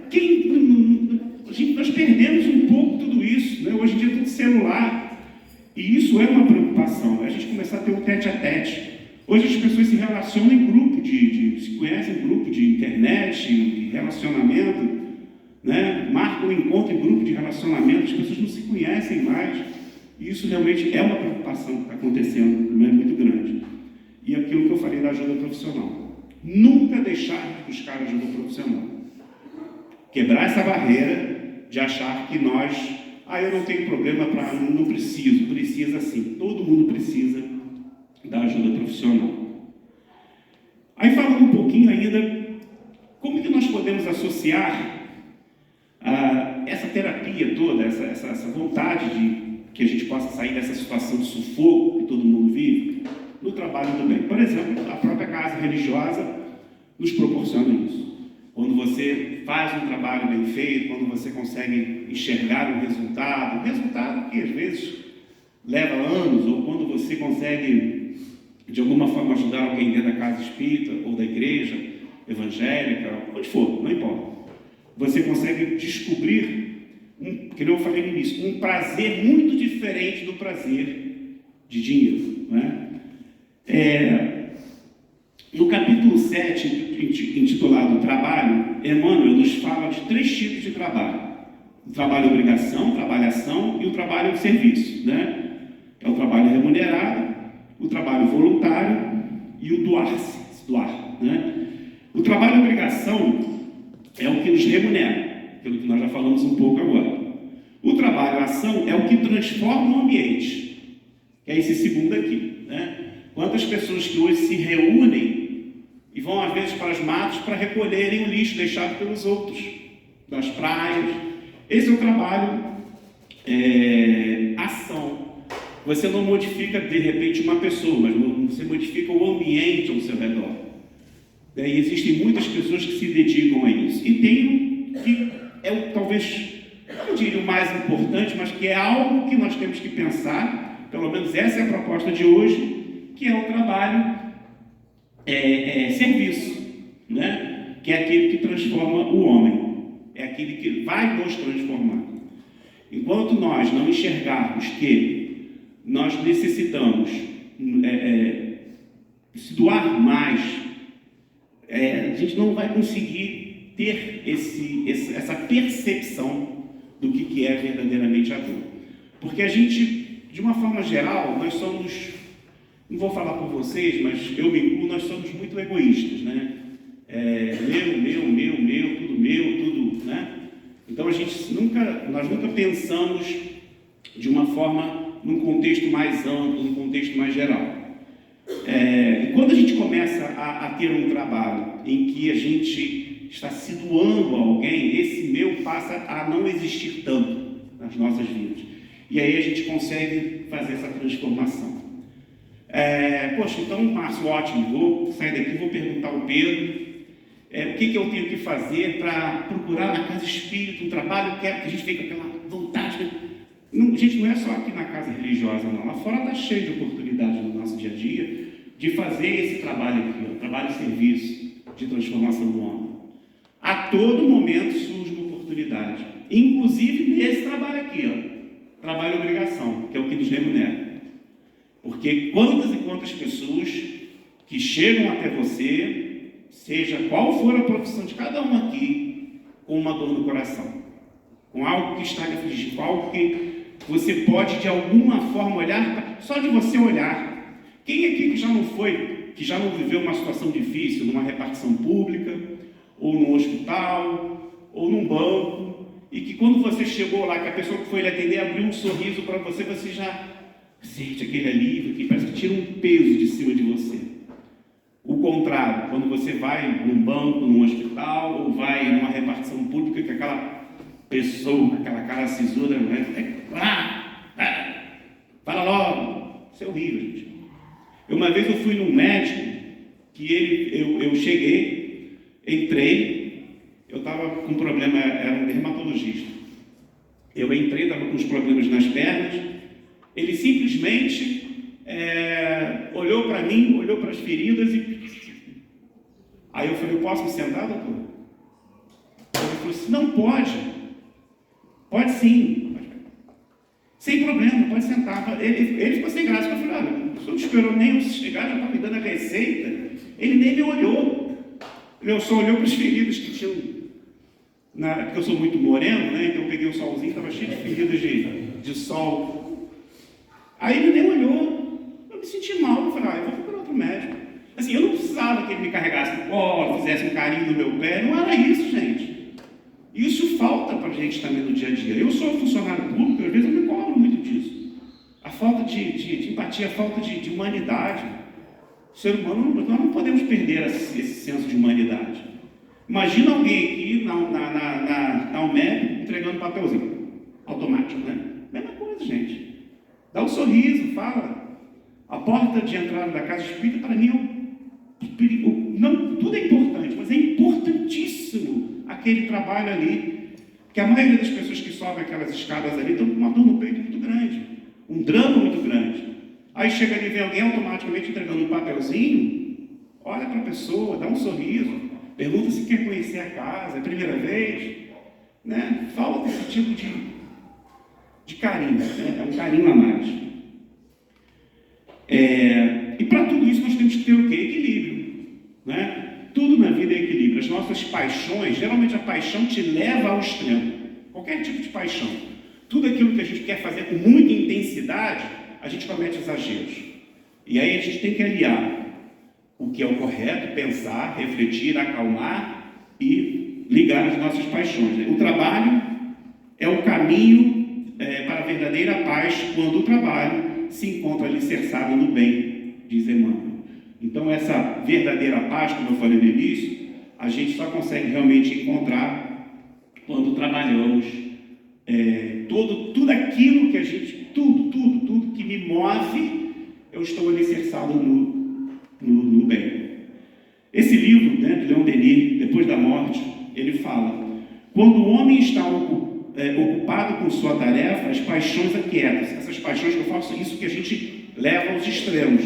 Nós perdemos um pouco tudo isso, né? Hoje em dia é tudo celular. E isso é uma preocupação, a gente começar a ter um tete-a-tete. Hoje as pessoas se relacionam em grupo, se conhecem em grupo de internet, de relacionamento, né? Marcam um encontro em grupo de relacionamento, as pessoas não se conhecem mais. E isso realmente é uma preocupação que está acontecendo, né? Muito grande. E aquilo que eu falei da ajuda profissional. Nunca deixar de buscar ajuda profissional. Quebrar essa barreira de achar que eu não tenho problema não preciso, precisa sim. Todo mundo precisa da ajuda profissional. Aí falando um pouquinho ainda, como que nós podemos associar essa terapia toda, essa vontade de que a gente possa sair dessa situação de sufoco que todo mundo vive, no trabalho do bem. Por exemplo, a própria casa religiosa nos proporciona isso. Quando você faz um trabalho bem feito, quando você consegue enxergar um resultado que às vezes leva anos, ou quando você consegue, de alguma forma, ajudar alguém dentro da casa espírita, ou da igreja evangélica, onde for, não importa. Você consegue descobrir, que eu falei no início, um prazer muito diferente do prazer de dinheiro, né? No capítulo 7, intitulado Trabalho, Emmanuel nos fala de 3 tipos de trabalho. O trabalho-obrigação, trabalhação e o trabalho-serviço, né? É o trabalho remunerado, o trabalho voluntário e o doar, né? O trabalho-obrigação é o que nos remunera, aquilo que nós já falamos um pouco agora. O trabalho-ação é o que transforma o ambiente, que é esse segundo aqui, né? Quantas pessoas que hoje se reúnem e vão às vezes para os matos para recolherem o lixo deixado pelos outros, das praias. Esse é o trabalho ação. Você não modifica de repente uma pessoa, mas você modifica o ambiente ao seu redor. E existem muitas pessoas que se dedicam a isso. E tem que talvez, não diria o mais importante, mas que é algo que nós temos que pensar, pelo menos essa é a proposta de hoje, que é o trabalho serviço, né? Que é aquele que transforma o homem, é aquele que vai nos transformar. Enquanto nós não enxergarmos que nós necessitamos se doar mais, a gente não vai conseguir ter essa percepção do que é verdadeiramente a dor. Porque a gente, de uma forma geral, nós somos, não vou falar por vocês, mas eu me incluo, nós somos muito egoístas, né? Meu, tudo, né? Então nós nunca pensamos de uma forma, num contexto mais amplo, num contexto mais geral. E quando a gente começa a ter um trabalho em que a gente está se doando a alguém, esse meu passa a não existir tanto nas nossas vidas. E aí a gente consegue fazer essa transformação. Poxa, então, Márcio, ótimo, vou sair daqui, vou perguntar ao Pedro o que eu tenho que fazer para procurar na casa espírita um trabalho que a gente fica com aquela vontade. Né? Não, gente, não é só aqui na casa religiosa, não. Lá fora está cheio de oportunidades no nosso dia a dia de fazer esse trabalho aqui, trabalho de serviço, de transformação do homem. A todo momento surge uma oportunidade, inclusive nesse trabalho aqui, trabalho de obrigação, que é o que nos remunera. Porque quantas e quantas pessoas que chegam até você, seja qual for a profissão de cada um aqui, com uma dor no coração, com algo que está lhe afligindo, com algo que você pode de alguma forma olhar, só de você olhar. Quem aqui que já não viveu uma situação difícil, numa repartição pública, ou num hospital, ou num banco, e que quando você chegou lá, que a pessoa que foi lhe atender abriu um sorriso para você, você já sente aquele alívio, que parece que tira um peso de cima de você. O contrário, quando você vai num banco, num hospital, ou vai numa repartição pública, que aquela pessoa, aquela cara sisuda, fala logo, isso é horrível, gente. Uma vez eu fui num médico, que eu cheguei, entrei, eu estava com um problema, era um dermatologista. Eu entrei, estava com uns problemas nas pernas, ele simplesmente olhou para mim, olhou para as feridas e... Aí eu falei, eu posso me sentar, doutor? Ele falou assim, não pode. Pode sim. Sem problema, pode sentar. Ele ficou sem graça. Eu falei, olha, o senhor não esperou nem eu chegar, já está me dando a receita. Ele nem me olhou. Ele só olhou para as feridas que tinham... Porque eu sou muito moreno, né? Então eu peguei o solzinho, estava cheio de feridas de sol. Aí ele nem olhou. Eu me senti mal. Eu falei, eu vou procurar outro médico. Assim, eu não precisava que ele me carregasse no colo, fizesse um carinho no meu pé. Não era isso, gente. Isso falta para a gente também no dia a dia. Eu sou funcionário público, às vezes eu me cobro muito disso. A falta de empatia, a falta de humanidade. O ser humano, nós não podemos perder esse senso de humanidade. Imagina alguém aqui na UMEB entregando um papelzinho automático, né? Mesma coisa, gente. Dá um sorriso, fala. A porta de entrada da casa espírita, para mim, não, tudo é importante, mas é importantíssimo aquele trabalho ali, que a maioria das pessoas que sobem aquelas escadas ali estão com uma dor no peito muito grande, um drama muito grande. Aí chega ali e vem alguém automaticamente entregando um papelzinho, olha para a pessoa, dá um sorriso, pergunta se quer conhecer a casa, é a primeira vez, né? Falta esse tipo de carinho, né? É um carinho a mais. E para tudo isso nós temos que ter o quê? Equilíbrio, né? Tudo na vida é equilíbrio. As nossas paixões, geralmente a paixão te leva ao extremo. Qualquer tipo de paixão. Tudo aquilo que a gente quer fazer com muita intensidade, a gente comete exageros. E aí a gente tem que aliar o que é o correto, pensar, refletir, acalmar e ligar as nossas paixões. O trabalho é o caminho para a verdadeira paz, quando o trabalho se encontra alicerçado no bem, diz Emmanuel. Então, essa verdadeira paz, como eu falei no início, a gente só consegue realmente encontrar quando trabalhamos tudo aquilo que a gente, tudo que me move, eu estou alicerçado no bem. Esse livro, né, de Leon Denis, Depois da Morte, ele fala: quando o homem está ocupado com sua tarefa, as paixões aquietam-se. Essas paixões que eu falo são isso que a gente leva aos extremos.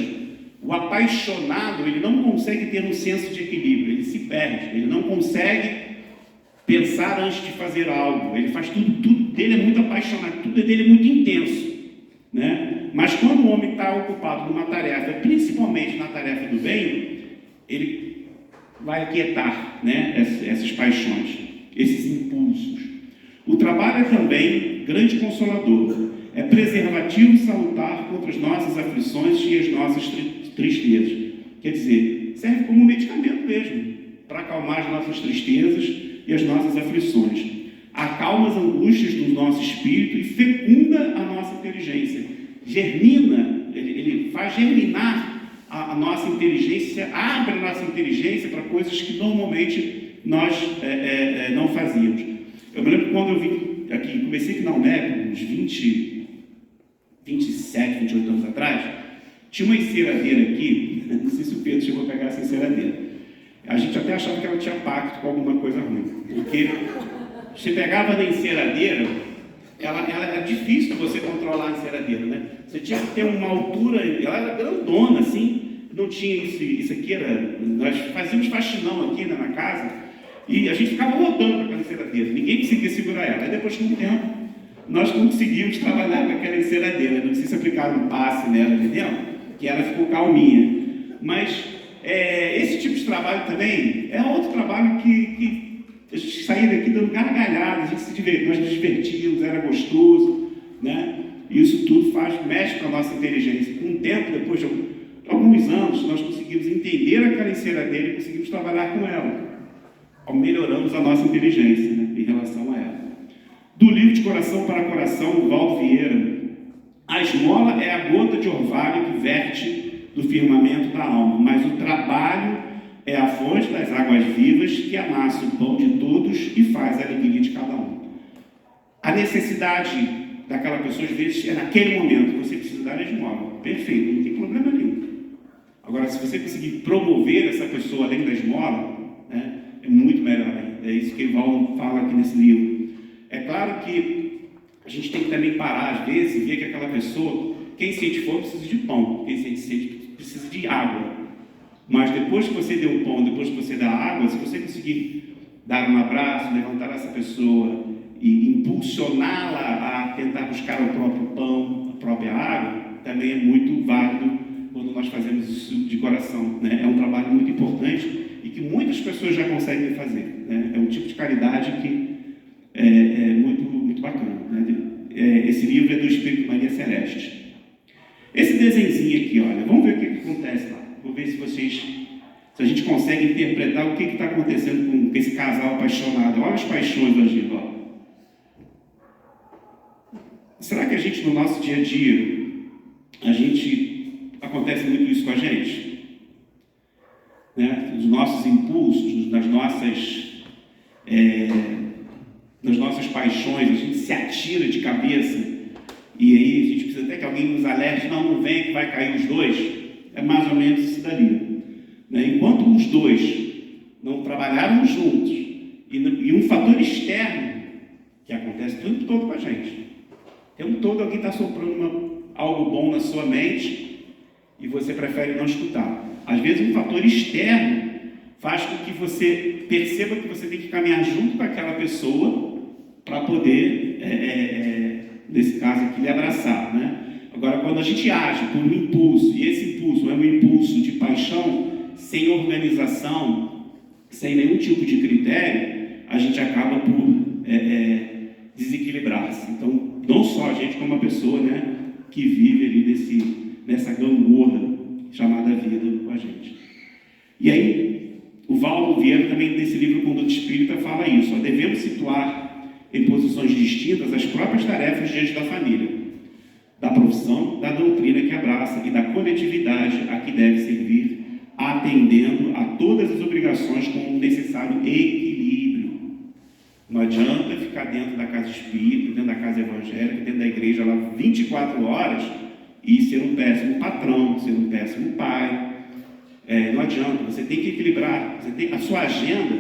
O apaixonado, ele não consegue ter um senso de equilíbrio, ele se perde, ele não consegue pensar antes de fazer algo, ele faz tudo dele é muito apaixonado, tudo dele é muito intenso, né? Mas quando o homem está ocupado numa tarefa, principalmente na tarefa do bem, ele vai aquietar, né, essas paixões, esses impulsos. O trabalho é também grande consolador, é preservativo e salutar contra as nossas aflições e as nossas tristezas. Quer dizer, serve como medicamento mesmo, para acalmar as nossas tristezas e as nossas aflições. Acalma as angústias do nosso espírito e fecunda a nossa inteligência. Germina, ele faz germinar a nossa inteligência, abre a nossa inteligência para coisas que normalmente nós não fazíamos. Eu me lembro quando eu vim aqui, comecei aqui na UNEP, uns 27, 28 anos atrás, tinha uma enceradeira aqui, não sei se o Pedro chegou a pegar essa enceradeira. A gente até achava que ela tinha pacto com alguma coisa ruim, porque você pegava na enceradeira, ela era difícil você controlar a enceradeira, né? Você tinha que ter uma altura, ela era grandona, assim, não tinha isso aqui era, nós fazíamos faxinão aqui, né, na casa, e a gente ficava rodando com aquela enceradeira, ninguém conseguia segurar ela. Aí depois de um tempo, nós conseguimos trabalhar com aquela enceradeira, não sei se aplicaram um passe nela, entendeu? Que ela ficou calminha. Mas esse tipo de trabalho também é outro trabalho que a gente saía daqui dando gargalhada, a gente nós nos divertíamos, era gostoso, né? Isso tudo mexe com a nossa inteligência. Com o tempo, depois de alguns anos, nós conseguimos entender aquela enceradeira e conseguimos trabalhar com ela. Melhoramos a nossa inteligência, né, em relação a ela. Do livro De Coração para Coração, do Valdo Vieira, a esmola é a gota de orvalho que verte do firmamento da alma, mas o trabalho é a fonte das águas vivas que amassa o pão de todos e faz a alegria de cada um. A necessidade daquela pessoa, às vezes, é naquele momento que você precisa dar a esmola. Perfeito, não tem problema nenhum. Agora, se você conseguir promover essa pessoa além da esmola, né, é muito melhor ainda. É isso que o Valdo fala aqui nesse livro. É claro que a gente tem que também parar, às vezes, e ver que aquela pessoa, quem sente fome precisa de pão, quem sente sede precisa de água. Mas depois que você deu o pão, depois que você dá a água, se você conseguir dar um abraço, levantar essa pessoa e impulsioná-la a tentar buscar o próprio pão, a própria água, também é muito válido quando nós fazemos isso de coração, né? É um trabalho muito importante e que muitas pessoas já conseguem fazer, né? É um tipo de caridade que é muito, muito bacana, né? Esse livro é do Espírito Maria Celeste. Esse desenhozinho aqui, olha, vamos ver o que acontece lá. Vou ver se a gente consegue interpretar o que está acontecendo com esse casal apaixonado. Olha as paixões hoje, ó. Será que a gente, no nosso dia a dia, acontece muito isso com a gente? Né? Dos nossos impulsos, das nossas paixões, a gente se atira de cabeça. E aí a gente precisa até que alguém nos alerte, não vem que vai cair os dois. É mais ou menos isso daí. Né? Enquanto os dois não trabalharam juntos, e um fator externo, que acontece o tempo todo com a gente. O tempo todo alguém está soprando algo bom na sua mente e você prefere não escutar. Às vezes um fator externo faz com que você perceba que você tem que caminhar junto com aquela pessoa para poder, nesse caso aqui, lhe abraçar, né? Agora, quando a gente age por um impulso, e esse impulso é um impulso de paixão, sem organização, sem nenhum tipo de critério, a gente acaba por desequilibrar-se. Então, não só a gente, como a pessoa, né, que vive ali nessa gangorra chamada vida com a gente. E aí, o Valdo Vieira também, nesse livro Conduta Espírita, fala isso. Devemos situar em posições distintas as próprias tarefas diante da família, da profissão, da doutrina que abraça e da coletividade a que deve servir, atendendo a todas as obrigações com um necessário equilíbrio. Não adianta ficar dentro da casa espírita, dentro da casa evangélica, dentro da igreja lá 24 horas e ser um péssimo patrão, ser um péssimo pai. Não adianta, você tem que equilibrar. A sua agenda,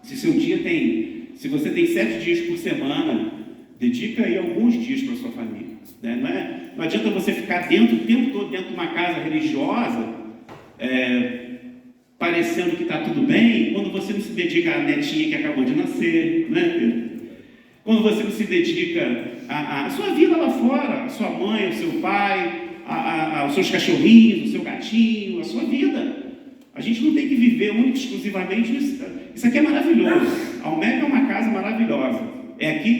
se você tem 7 dias por semana, dedica aí alguns dias para a sua família. Né? Não adianta você ficar o tempo todo dentro de uma casa religiosa, parecendo que está tudo bem, quando você não se dedica à netinha que acabou de nascer, né? Quando você não se dedica à sua vida lá fora, a sua mãe, ao seu pai, aos seus cachorrinhos, ao seu gatinho, a sua vida. A gente não tem que viver única e exclusivamente nisso. Isso aqui é maravilhoso. A Almec é uma casa maravilhosa. É aqui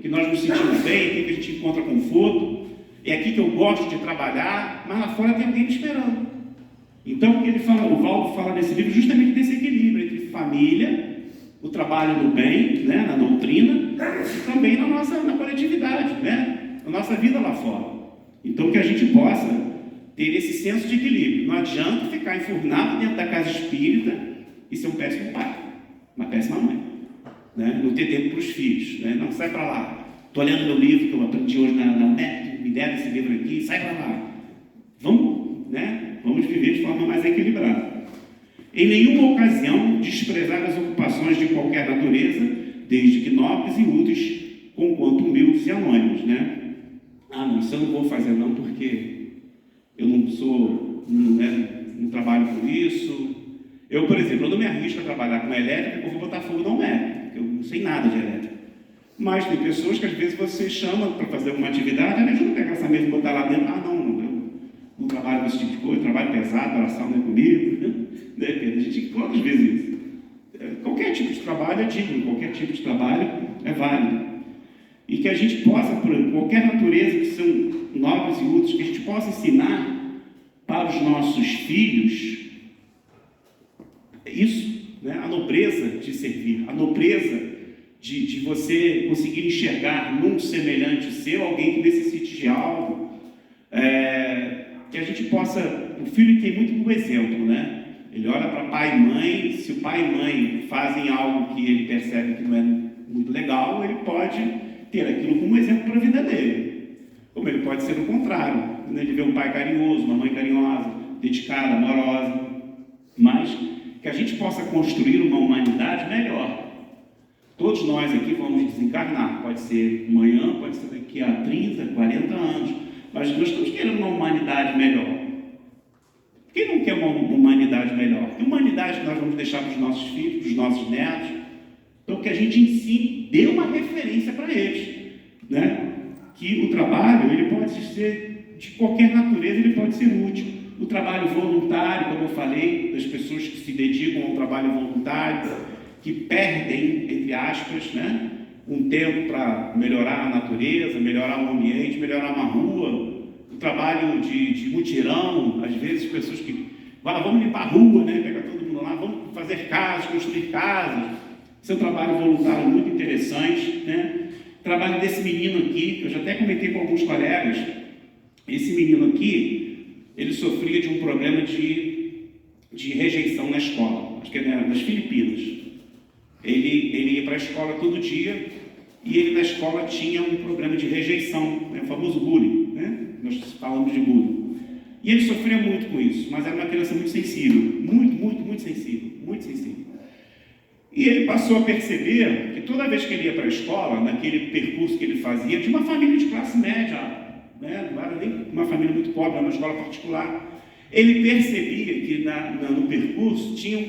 que nós nos sentimos bem, é aqui que a gente encontra conforto, é aqui que eu gosto de trabalhar, mas lá fora tem alguém me esperando. Então, o Valdo fala nesse livro justamente desse equilíbrio entre família, o trabalho no bem, né, na doutrina, e também na coletividade, né, na nossa vida lá fora. Então, que a gente possa ter esse senso de equilíbrio. Não adianta ficar enfurnado dentro da casa espírita e ser um péssimo pai, uma péssima mãe, né? Não ter tempo para os filhos, né? Não, sai para lá. Estou lendo meu livro que eu aprendi hoje na UNEP, me deram esse livro aqui, sai para lá. Vamos viver de forma mais equilibrada. Em nenhuma ocasião desprezar as ocupações de qualquer natureza, desde que nobres e úteis, conquanto humildes e anônimos, né? Não, isso eu não vou fazer não, porque eu não trabalho por isso. Eu, por exemplo, eu não me arrisco a trabalhar com elétrica, porque eu vou botar fogo na UMEC, porque eu não sei nada de elétrica. Mas tem pessoas que às vezes você chama para fazer uma atividade, me ajuda a pegar essa mesa e botar lá dentro. Eu não trabalho com esse tipo de coisa, trabalho pesado, oração não é comigo. Depende, a gente encontra às vezes isso. Qualquer tipo de trabalho é digno, qualquer tipo de trabalho é válido. E que a gente possa, por qualquer natureza que são nobres e úteis, que a gente possa ensinar para os nossos filhos isso, né? A nobreza de servir, a nobreza de você conseguir enxergar num semelhante seu alguém que necessite de algo, que a gente possa, o filho tem muito o exemplo, né? Ele olha para pai e mãe, se o pai e mãe fazem algo que ele percebe que não é muito legal, ele pode ter aquilo como exemplo para a vida dele. Como ele pode ser o contrário, né? Ele vê um pai carinhoso, uma mãe carinhosa, dedicada, amorosa, mas que a gente possa construir uma humanidade melhor. Todos nós aqui vamos desencarnar, pode ser amanhã, pode ser daqui a 30, 40 anos, mas nós estamos querendo uma humanidade melhor. Quem não quer uma humanidade melhor? Que humanidade que nós vamos deixar para os nossos filhos, para os nossos netos? Então, que a gente ensine, dê uma referência para eles, né? Que o trabalho, ele pode ser de qualquer natureza, ele pode ser útil. O trabalho voluntário, como eu falei, das pessoas que se dedicam ao trabalho voluntário, que perdem, entre aspas, né, um tempo para melhorar a natureza, melhorar o ambiente, melhorar uma rua. O trabalho de mutirão, às vezes pessoas que vamos limpar a rua, né, pegar todo mundo lá, vamos fazer casas, construir casas. Esse é um trabalho voluntário muito interessante, né? O trabalho desse menino aqui, que eu já até comentei com alguns colegas, esse menino aqui, ele sofria de um problema de rejeição na escola, acho que é nas Filipinas. Ele ia para a escola todo dia e ele na escola tinha um problema de rejeição, né, o famoso bullying, né? Nós falamos de bullying. E ele sofria muito com isso, mas era uma criança muito sensível, muito sensível, muito sensível. E ele passou a perceber que toda vez que ele ia para a escola, naquele percurso que ele fazia, de uma família de classe média, né? Não era nem uma família muito pobre, era uma escola particular, ele percebia que no percurso tinham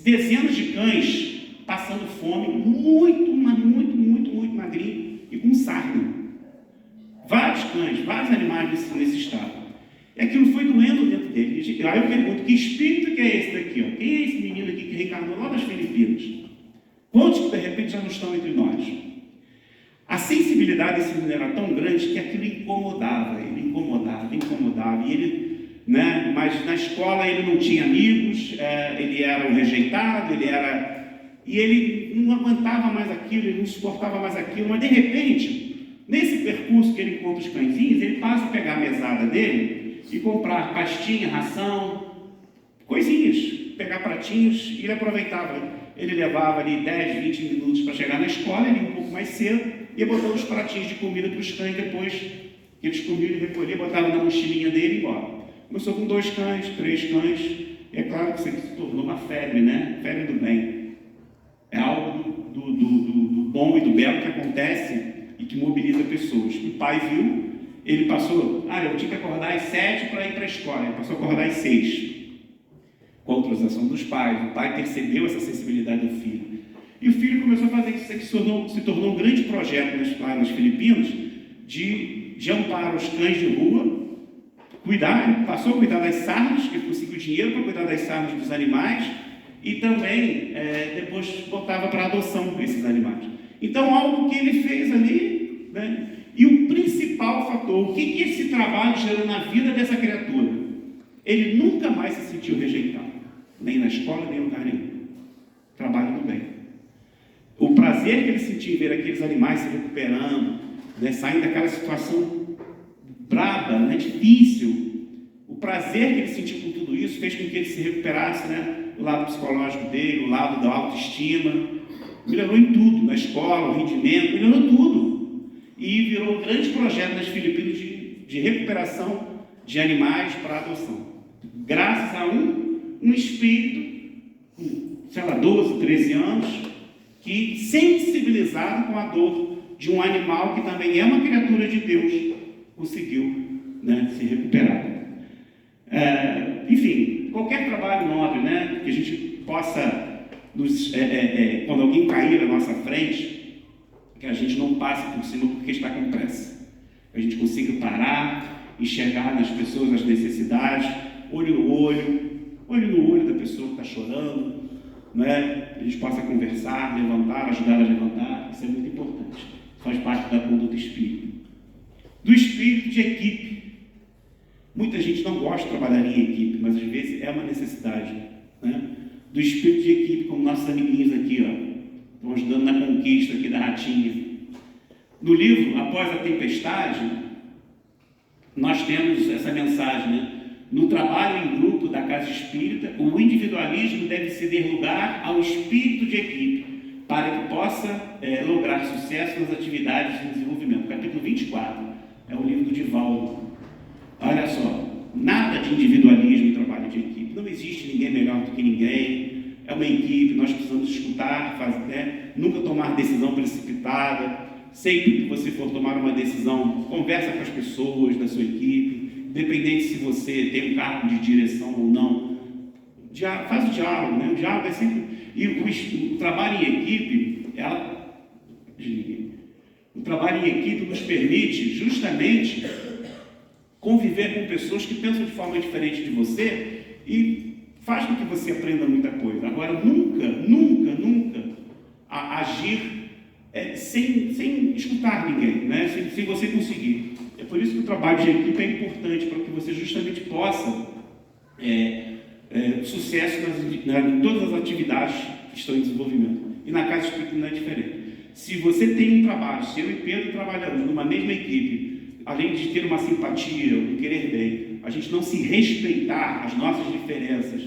dezenas de cães passando fome, muito magrinho e com sarna. Vários cães, vários animais nesse estado. E aquilo foi doendo dentro dele. Aí eu pergunto, que espírito que é esse daqui? Ó? Quem é esse menino aqui que reencarnou lá das Filipinas? Quantos que de repente já não estão entre nós? A sensibilidade desse menino era tão grande que aquilo incomodava. E ele, né? Mas na escola ele não tinha amigos, ele era o rejeitado, e ele não aguentava mais aquilo, ele não suportava mais aquilo, mas de repente, nesse percurso que ele encontra os cãezinhos, ele passa a pegar a mesada dele e comprar pastinha, ração, coisinhas, pegar pratinhos, e ele aproveitava. Ele levava ali 10, 20 minutos para chegar na escola, ele ia um pouco mais cedo, ia botando os pratinhos de comida para os cães, depois que eles comiam, ele recolhia, botava na mochilinha dele e ia embora. Começou com 2 cães, 3 cães, e é claro que isso aqui se tornou uma febre, né? Febre do bem. É algo do bom e do belo que acontece e que mobiliza pessoas. O pai viu, ele passou, eu tinha que acordar às 7 para ir para a escola, ele passou a acordar às 6, com a autorização dos pais. O pai percebeu essa sensibilidade do filho. E o filho começou a fazer isso, que se tornou um grande projeto lá nas Filipinas, de amparo aos cães de rua, cuidar, passou a cuidar das sarnas, que ele conseguiu dinheiro para cuidar das sarnas dos animais, e também depois botava para adoção esses animais. Então, algo que ele fez ali, né? E o principal fator, o que esse trabalho gerou na vida dessa criatura? Ele nunca mais se sentiu rejeitado, nem na escola, nem em lugar nenhum. Trabalho no bem. O prazer que ele sentiu em ver aqueles animais se recuperando, né, saindo daquela situação braba, né, difícil, o prazer que ele sentiu com tudo isso fez com que ele se recuperasse, né, o lado psicológico dele, o lado da autoestima, melhorou em tudo, na escola, o rendimento, melhorou tudo. E virou um grande projeto das Filipinas de recuperação de animais para adoção. Graças a um espírito, sei lá, 12, 13 anos, que sensibilizado com a dor de um animal que também é uma criatura de Deus, conseguiu, né, se recuperar. Enfim, qualquer trabalho nobre, né, que a gente possa, quando alguém cair na nossa frente, que a gente não passe por cima porque está com pressa. Que a gente consiga parar, enxergar nas pessoas as necessidades, olho no olho da pessoa que está chorando, né? A gente possa conversar, levantar, ajudar a levantar. Isso é muito importante. Faz parte da conduta espírita. Do espírito de equipe. Muita gente não gosta de trabalhar em equipe, mas às vezes é uma necessidade, né? Do espírito de equipe, como nossos amiguinhos aqui, ó. Estão ajudando na conquista aqui da ratinha. No livro, Após a Tempestade, nós temos essa mensagem, né? No trabalho em grupo da casa espírita, o individualismo deve ceder lugar ao espírito de equipe, para que possa lograr sucesso nas atividades de desenvolvimento. Capítulo 24, é o livro do Divaldo. Olha só, nada de individualismo em trabalho de equipe. Não existe ninguém melhor do que ninguém. É uma equipe, nós precisamos escutar, nunca tomar decisão precipitada. Sempre que você for tomar uma decisão, conversa com as pessoas da sua equipe, independente se você tem um cargo de direção ou não. Faz o diálogo, né? O diálogo é sempre... E o trabalho em equipe, o trabalho em equipe nos permite justamente conviver com pessoas que pensam de forma diferente de você e faz com que você aprenda muita coisa. Agora, nunca agir sem escutar ninguém, né? Sem você conseguir. É por isso que o trabalho de equipe é importante, para que você justamente possa sucesso em todas as atividades que estão em desenvolvimento. E na casa espírita não é diferente. Se você tem um trabalho, se eu e Pedro trabalhamos numa mesma equipe, além de ter uma simpatia, um querer bem, a gente não se respeitar as nossas diferenças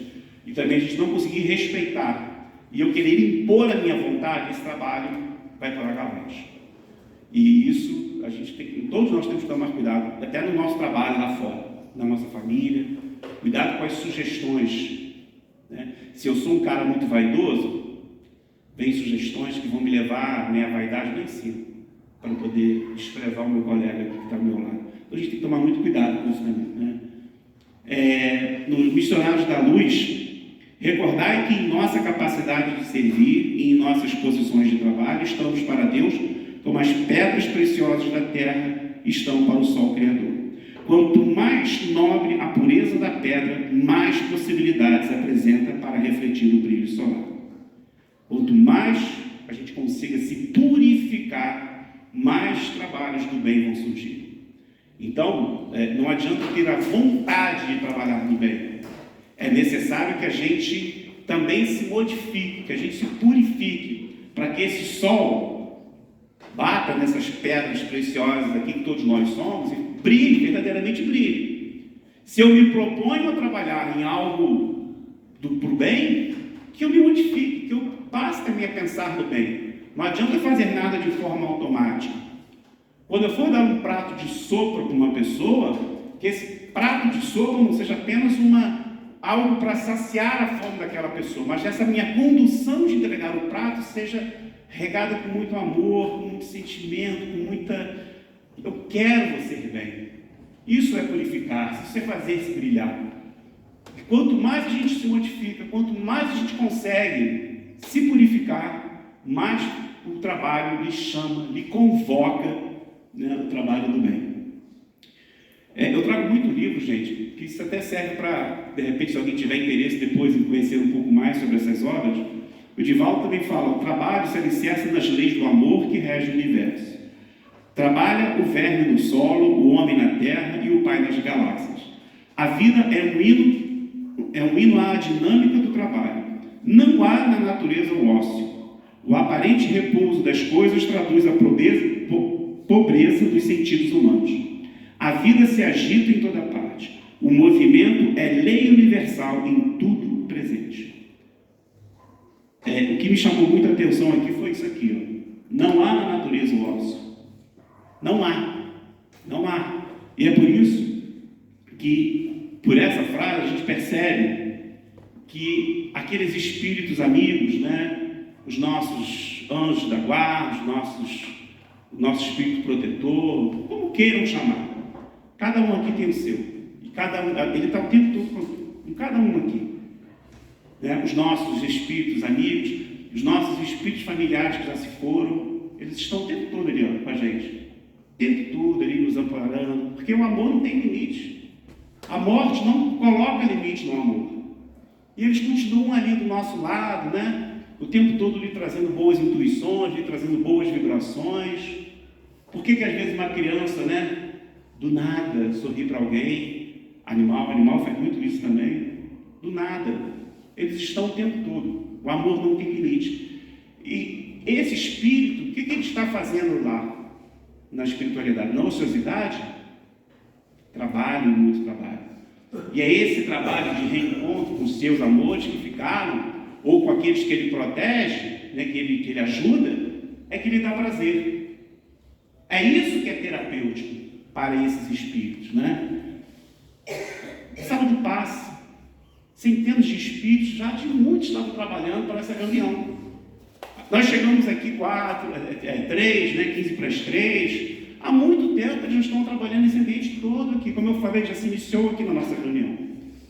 e também a gente não conseguir respeitar e eu querer impor a minha vontade, esse trabalho vai para água abaixo. E isso todos nós temos que tomar cuidado, até no nosso trabalho lá fora, na nossa família, cuidado com as sugestões, né? Se eu sou um cara muito vaidoso, vem sugestões que vão me levar a minha vaidade lá em cima, para poder desprezar o meu colega que está ao meu lado. Então a gente tem que tomar muito cuidado com isso também, né? Nos Missionários da Luz, recordai que em nossa capacidade de servir e em nossas posições de trabalho estamos para Deus como as pedras preciosas da terra estão para o sol criador. Quanto mais nobre a pureza da pedra, mais possibilidades apresenta para refletir o brilho solar. Quanto mais a gente consiga se purificar, mais trabalhos do bem vão surgir. Então, não adianta ter a vontade de trabalhar no bem. É necessário que a gente também se modifique, que a gente se purifique, para que esse sol bata nessas pedras preciosas aqui que todos nós somos e brilhe, verdadeiramente brilhe. Se eu me proponho a trabalhar em algo pro bem, que eu me modifique, que eu passe também a pensar no bem. Não adianta fazer nada de forma automática. Quando eu for dar um prato de sopa para uma pessoa, que esse prato de sopa não seja apenas algo para saciar a fome daquela pessoa, mas essa minha condução de entregar o prato seja regada com muito amor, com muito sentimento, com muita... Eu quero você bem. Isso é purificar-se, isso é fazer-se brilhar. Quanto mais a gente se modifica, quanto mais a gente consegue se purificar, mas o trabalho lhe chama, lhe convoca, né, o trabalho do bem. Eu trago muito livro, gente, que isso até serve para, de repente, se alguém tiver interesse depois em conhecer um pouco mais sobre essas obras. O Divaldo também fala: o trabalho se alicerça nas leis do amor que rege o universo. Trabalha o verme no solo, o homem na terra e o pai nas galáxias. A vida é um hino à dinâmica do trabalho. Não há na natureza o ócio. O aparente repouso das coisas traduz a pobreza dos sentidos humanos. A vida se agita em toda parte. O movimento é lei universal em tudo presente. O que me chamou muita atenção aqui foi isso aqui. Ó. Não há na natureza o ócio. Não há. Não há. E é por isso que, por essa frase, a gente percebe que aqueles espíritos amigos, né, os nossos anjos da guarda, o nosso espírito protetor, como queiram chamar, cada um aqui tem o seu. E cada um, ele está o tempo todo com cada um aqui. Né? Os nossos espíritos amigos, os nossos espíritos familiares que já se foram, eles estão o tempo todo ali, ó, com a gente. O tempo todo ali nos amparando, porque o amor não tem limite. A morte não coloca limite no amor. E eles continuam ali do nosso lado, né? O tempo todo lhe trazendo boas intuições, lhe trazendo boas vibrações. Por que às vezes uma criança, né, do nada sorri para alguém? Animal faz muito isso também. Do nada. Eles estão o tempo todo. O amor não tem limite. E esse espírito, o que ele está fazendo lá na espiritualidade? Na ociosidade? Trabalho, muito trabalho. E é esse trabalho de reencontro com os seus amores que ficaram, ou com aqueles que ele protege, né, que ele ajuda, é que lhe dá prazer. É isso que é terapêutico para esses espíritos, né? Sala de paz. Centenas de espíritos, já de muitos estavam trabalhando para essa reunião. Nós chegamos aqui 3, né, 15 para as 3. Há muito tempo eles já estão trabalhando nesse ambiente todo aqui. Como eu falei, já se iniciou aqui na nossa reunião.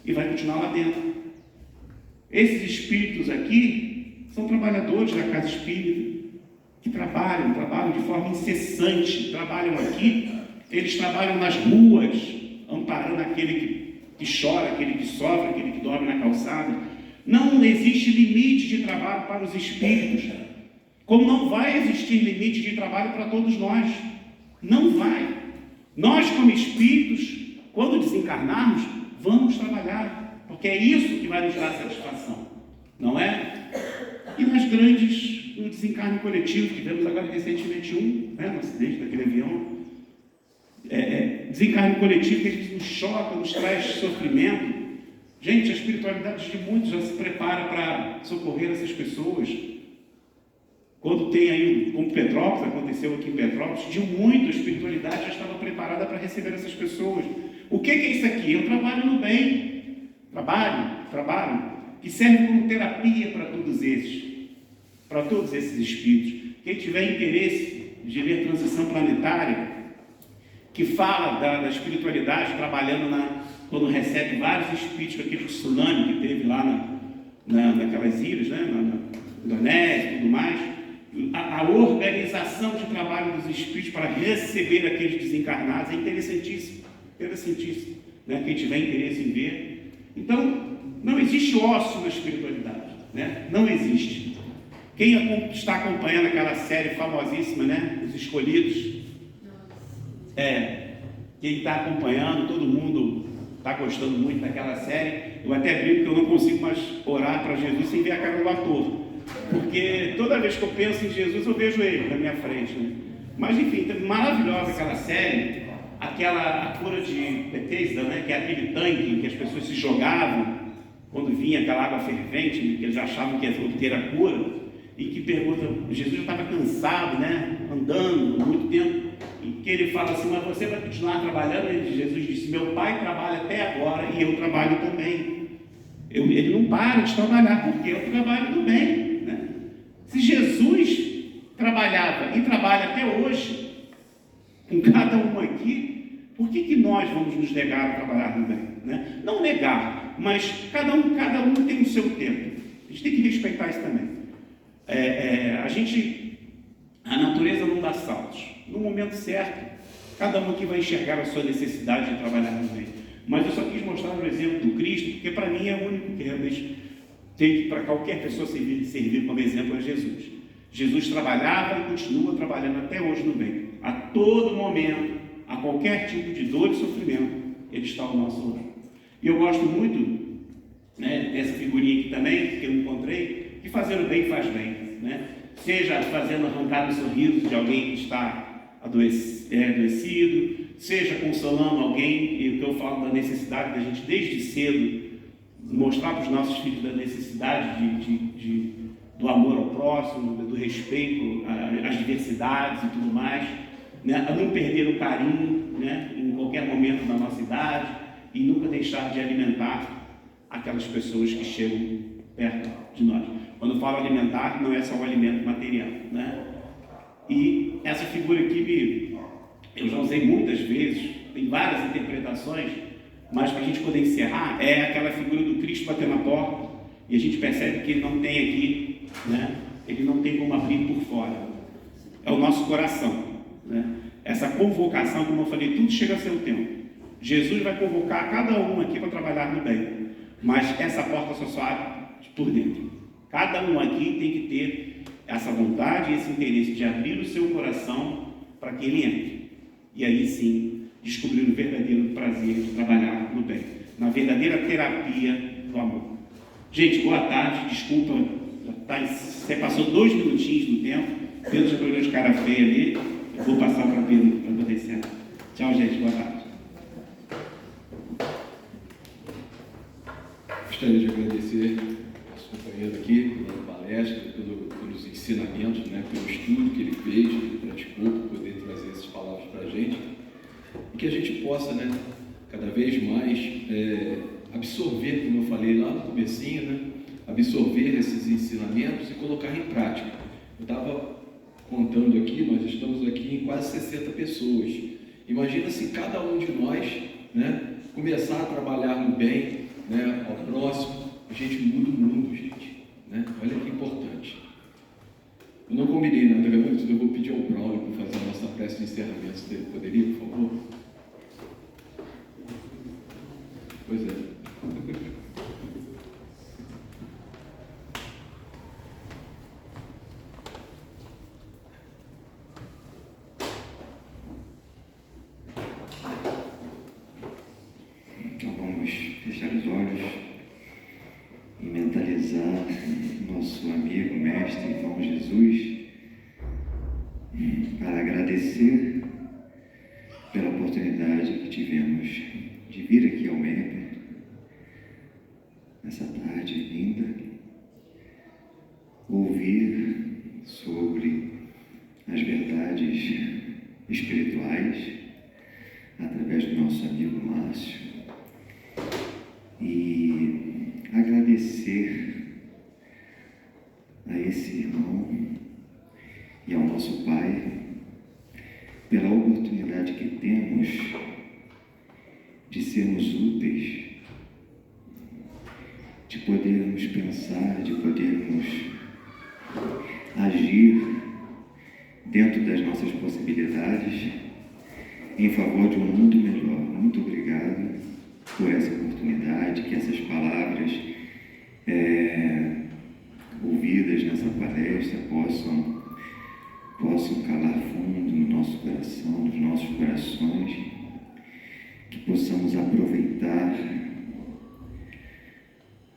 E vai continuar lá dentro. Esses espíritos aqui são trabalhadores da casa espírita, que trabalham de forma incessante. Trabalham aqui, eles trabalham nas ruas, amparando aquele que chora, aquele que sofre, aquele que dorme na calçada. Não existe limite de trabalho para os espíritos. Como não vai existir limite de trabalho para todos nós. Não vai. Nós, como espíritos, quando desencarnarmos, vamos trabalhar, porque é isso que vai nos dar satisfação, não é? E no desencarne coletivo, tivemos agora recentemente no acidente daquele avião, desencarne coletivo que a gente nos choca, nos traz sofrimento. Gente, a espiritualidade de muitos já se prepara para socorrer essas pessoas. Quando tem aí, como Petrópolis, aconteceu aqui em Petrópolis, de muito a espiritualidade já estava preparada para receber essas pessoas. O que é isso aqui? Eu trabalho no bem. Trabalho, que serve como terapia para todos esses espíritos. Quem tiver interesse de ler Transição Planetária, que fala da espiritualidade, trabalhando quando recebe vários espíritos, com aquele tsunami que teve lá naquelas ilhas, né, na Indonésia e tudo mais, a organização de trabalho dos espíritos para receber aqueles desencarnados é interessantíssimo, né? Quem tiver interesse em ver. Então, não existe ócio na espiritualidade, né? Não existe. Quem está acompanhando aquela série famosíssima, né? Os Escolhidos, quem está acompanhando, todo mundo está gostando muito daquela série. Eu até brinco que eu não consigo mais orar para Jesus sem ver a cara do ator. Porque toda vez que eu penso em Jesus, eu vejo ele na minha frente, né? Mas enfim, maravilhosa aquela série, a cura de Bethesda, né? Que é aquele tanque em que as pessoas se jogavam quando vinha aquela água fervente, que eles achavam que ia obter a cura, e que pergunta, Jesus já estava cansado, né? Andando muito tempo, e que ele fala assim, mas você vai continuar trabalhando? E Jesus disse, meu pai trabalha até agora e eu trabalho também. Ele não para de trabalhar, porque eu trabalho no bem. Se Jesus trabalhava e trabalha até hoje, com cada um aqui, por que nós vamos nos negar a trabalhar no bem? Né? Não negar, mas cada um tem o seu tempo. A gente tem que respeitar isso também. A natureza não dá saltos. No momento certo, cada um aqui vai enxergar a sua necessidade de trabalhar no bem. Mas eu só quis mostrar o exemplo do Cristo, porque para mim é o único que realmente tem que, para qualquer pessoa servir como exemplo, é Jesus. Jesus trabalhava e continua trabalhando até hoje no bem. A todo momento, a qualquer tipo de dor e sofrimento, Ele está ao nosso lado. E eu gosto muito, né, dessa figurinha aqui também, que eu encontrei, que fazer o bem faz bem, né? Seja fazendo arrancar o sorriso de alguém que está adoecido, seja consolando alguém, e o que eu falo da necessidade da gente desde cedo mostrar para os nossos filhos da necessidade do amor ao próximo, do respeito às diversidades e tudo mais, né? A não perder o carinho, né, em qualquer momento da nossa idade, e nunca deixar de alimentar aquelas pessoas que chegam perto de nós. Quando eu falo alimentar, não é só o alimento material, né? E essa figura aqui eu já usei muitas vezes, tem várias interpretações, mas para a gente poder encerrar, é aquela figura do Cristo batendo na porta, e a gente percebe que Ele não tem aqui, né? Ele não tem como abrir por fora. É o nosso coração, né? Essa convocação, como eu falei, tudo chega a seu tempo. Jesus vai convocar cada um aqui para trabalhar no bem, mas essa porta só se abre por dentro. Cada um aqui tem que ter essa vontade e esse interesse de abrir o seu coração para que ele entre. E aí sim, descobrir o verdadeiro prazer de trabalhar no bem, na verdadeira terapia do amor. Gente, boa tarde, desculpa, você passou 2 minutinhos do tempo, Pedro já olhou de cara feia ali, eu vou passar para Pedro para poder ser. Tchau, gente, boa tarde. Gostaria de agradecer ao nosso companheiro aqui pela palestra, pelos ensinamentos, né, pelo estudo que ele fez, que ele praticou, para poder trazer essas palavras para a gente, e que a gente possa, né, cada vez mais absorver, como eu falei lá no comecinho, né, absorver esses ensinamentos e colocar em prática. Eu estava contando aqui, nós estamos aqui em quase 60 pessoas. Imagina se cada um de nós, né, começar a trabalhar no bem, né, ao próximo, a gente muda o mundo, gente, né? Olha que importante. Eu não combinei nada, mas eu vou pedir ao Braulio para fazer a nossa prece de encerramento. Você poderia, por favor? Pois é. Então vamos fechar os olhos e mentalizar nosso amigo, mestre, irmão Jesus, para agradecer pela oportunidade que tivemos de vir aqui ao MEP, nessa tarde linda, ouvir sobre as verdades espirituais através do nosso amigo Márcio e agradecer a esse irmão e ao nosso Pai pela oportunidade que temos de sermos úteis, de podermos pensar, de podermos agir dentro das nossas possibilidades em favor de um mundo melhor. Muito obrigado por essa oportunidade, que essas palavras ouvidas nessa palestra possam calar fundo no nosso coração, nos nossos corações, que possamos aproveitar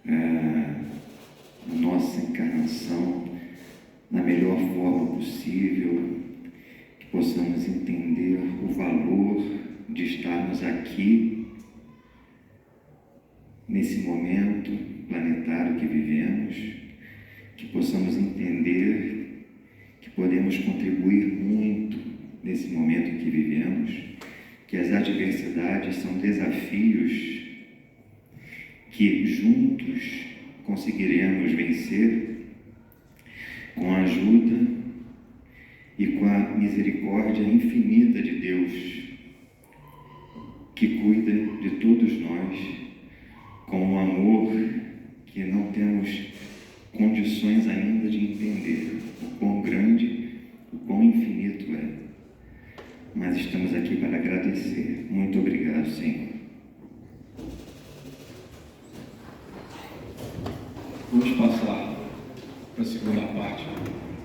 a nossa encarnação da melhor forma possível, que possamos entender o valor de estarmos aqui nesse momento planetário que vivemos, que possamos entender que podemos contribuir muito nesse momento em que vivemos, que as adversidades são desafios que juntos conseguiremos vencer com a ajuda e com a misericórdia infinita de Deus, que cuida de todos nós com um amor que não temos condições condições ainda de entender o quão grande, o quão infinito é. Mas estamos aqui para agradecer. Muito obrigado, Senhor. Vamos passar para a segunda parte.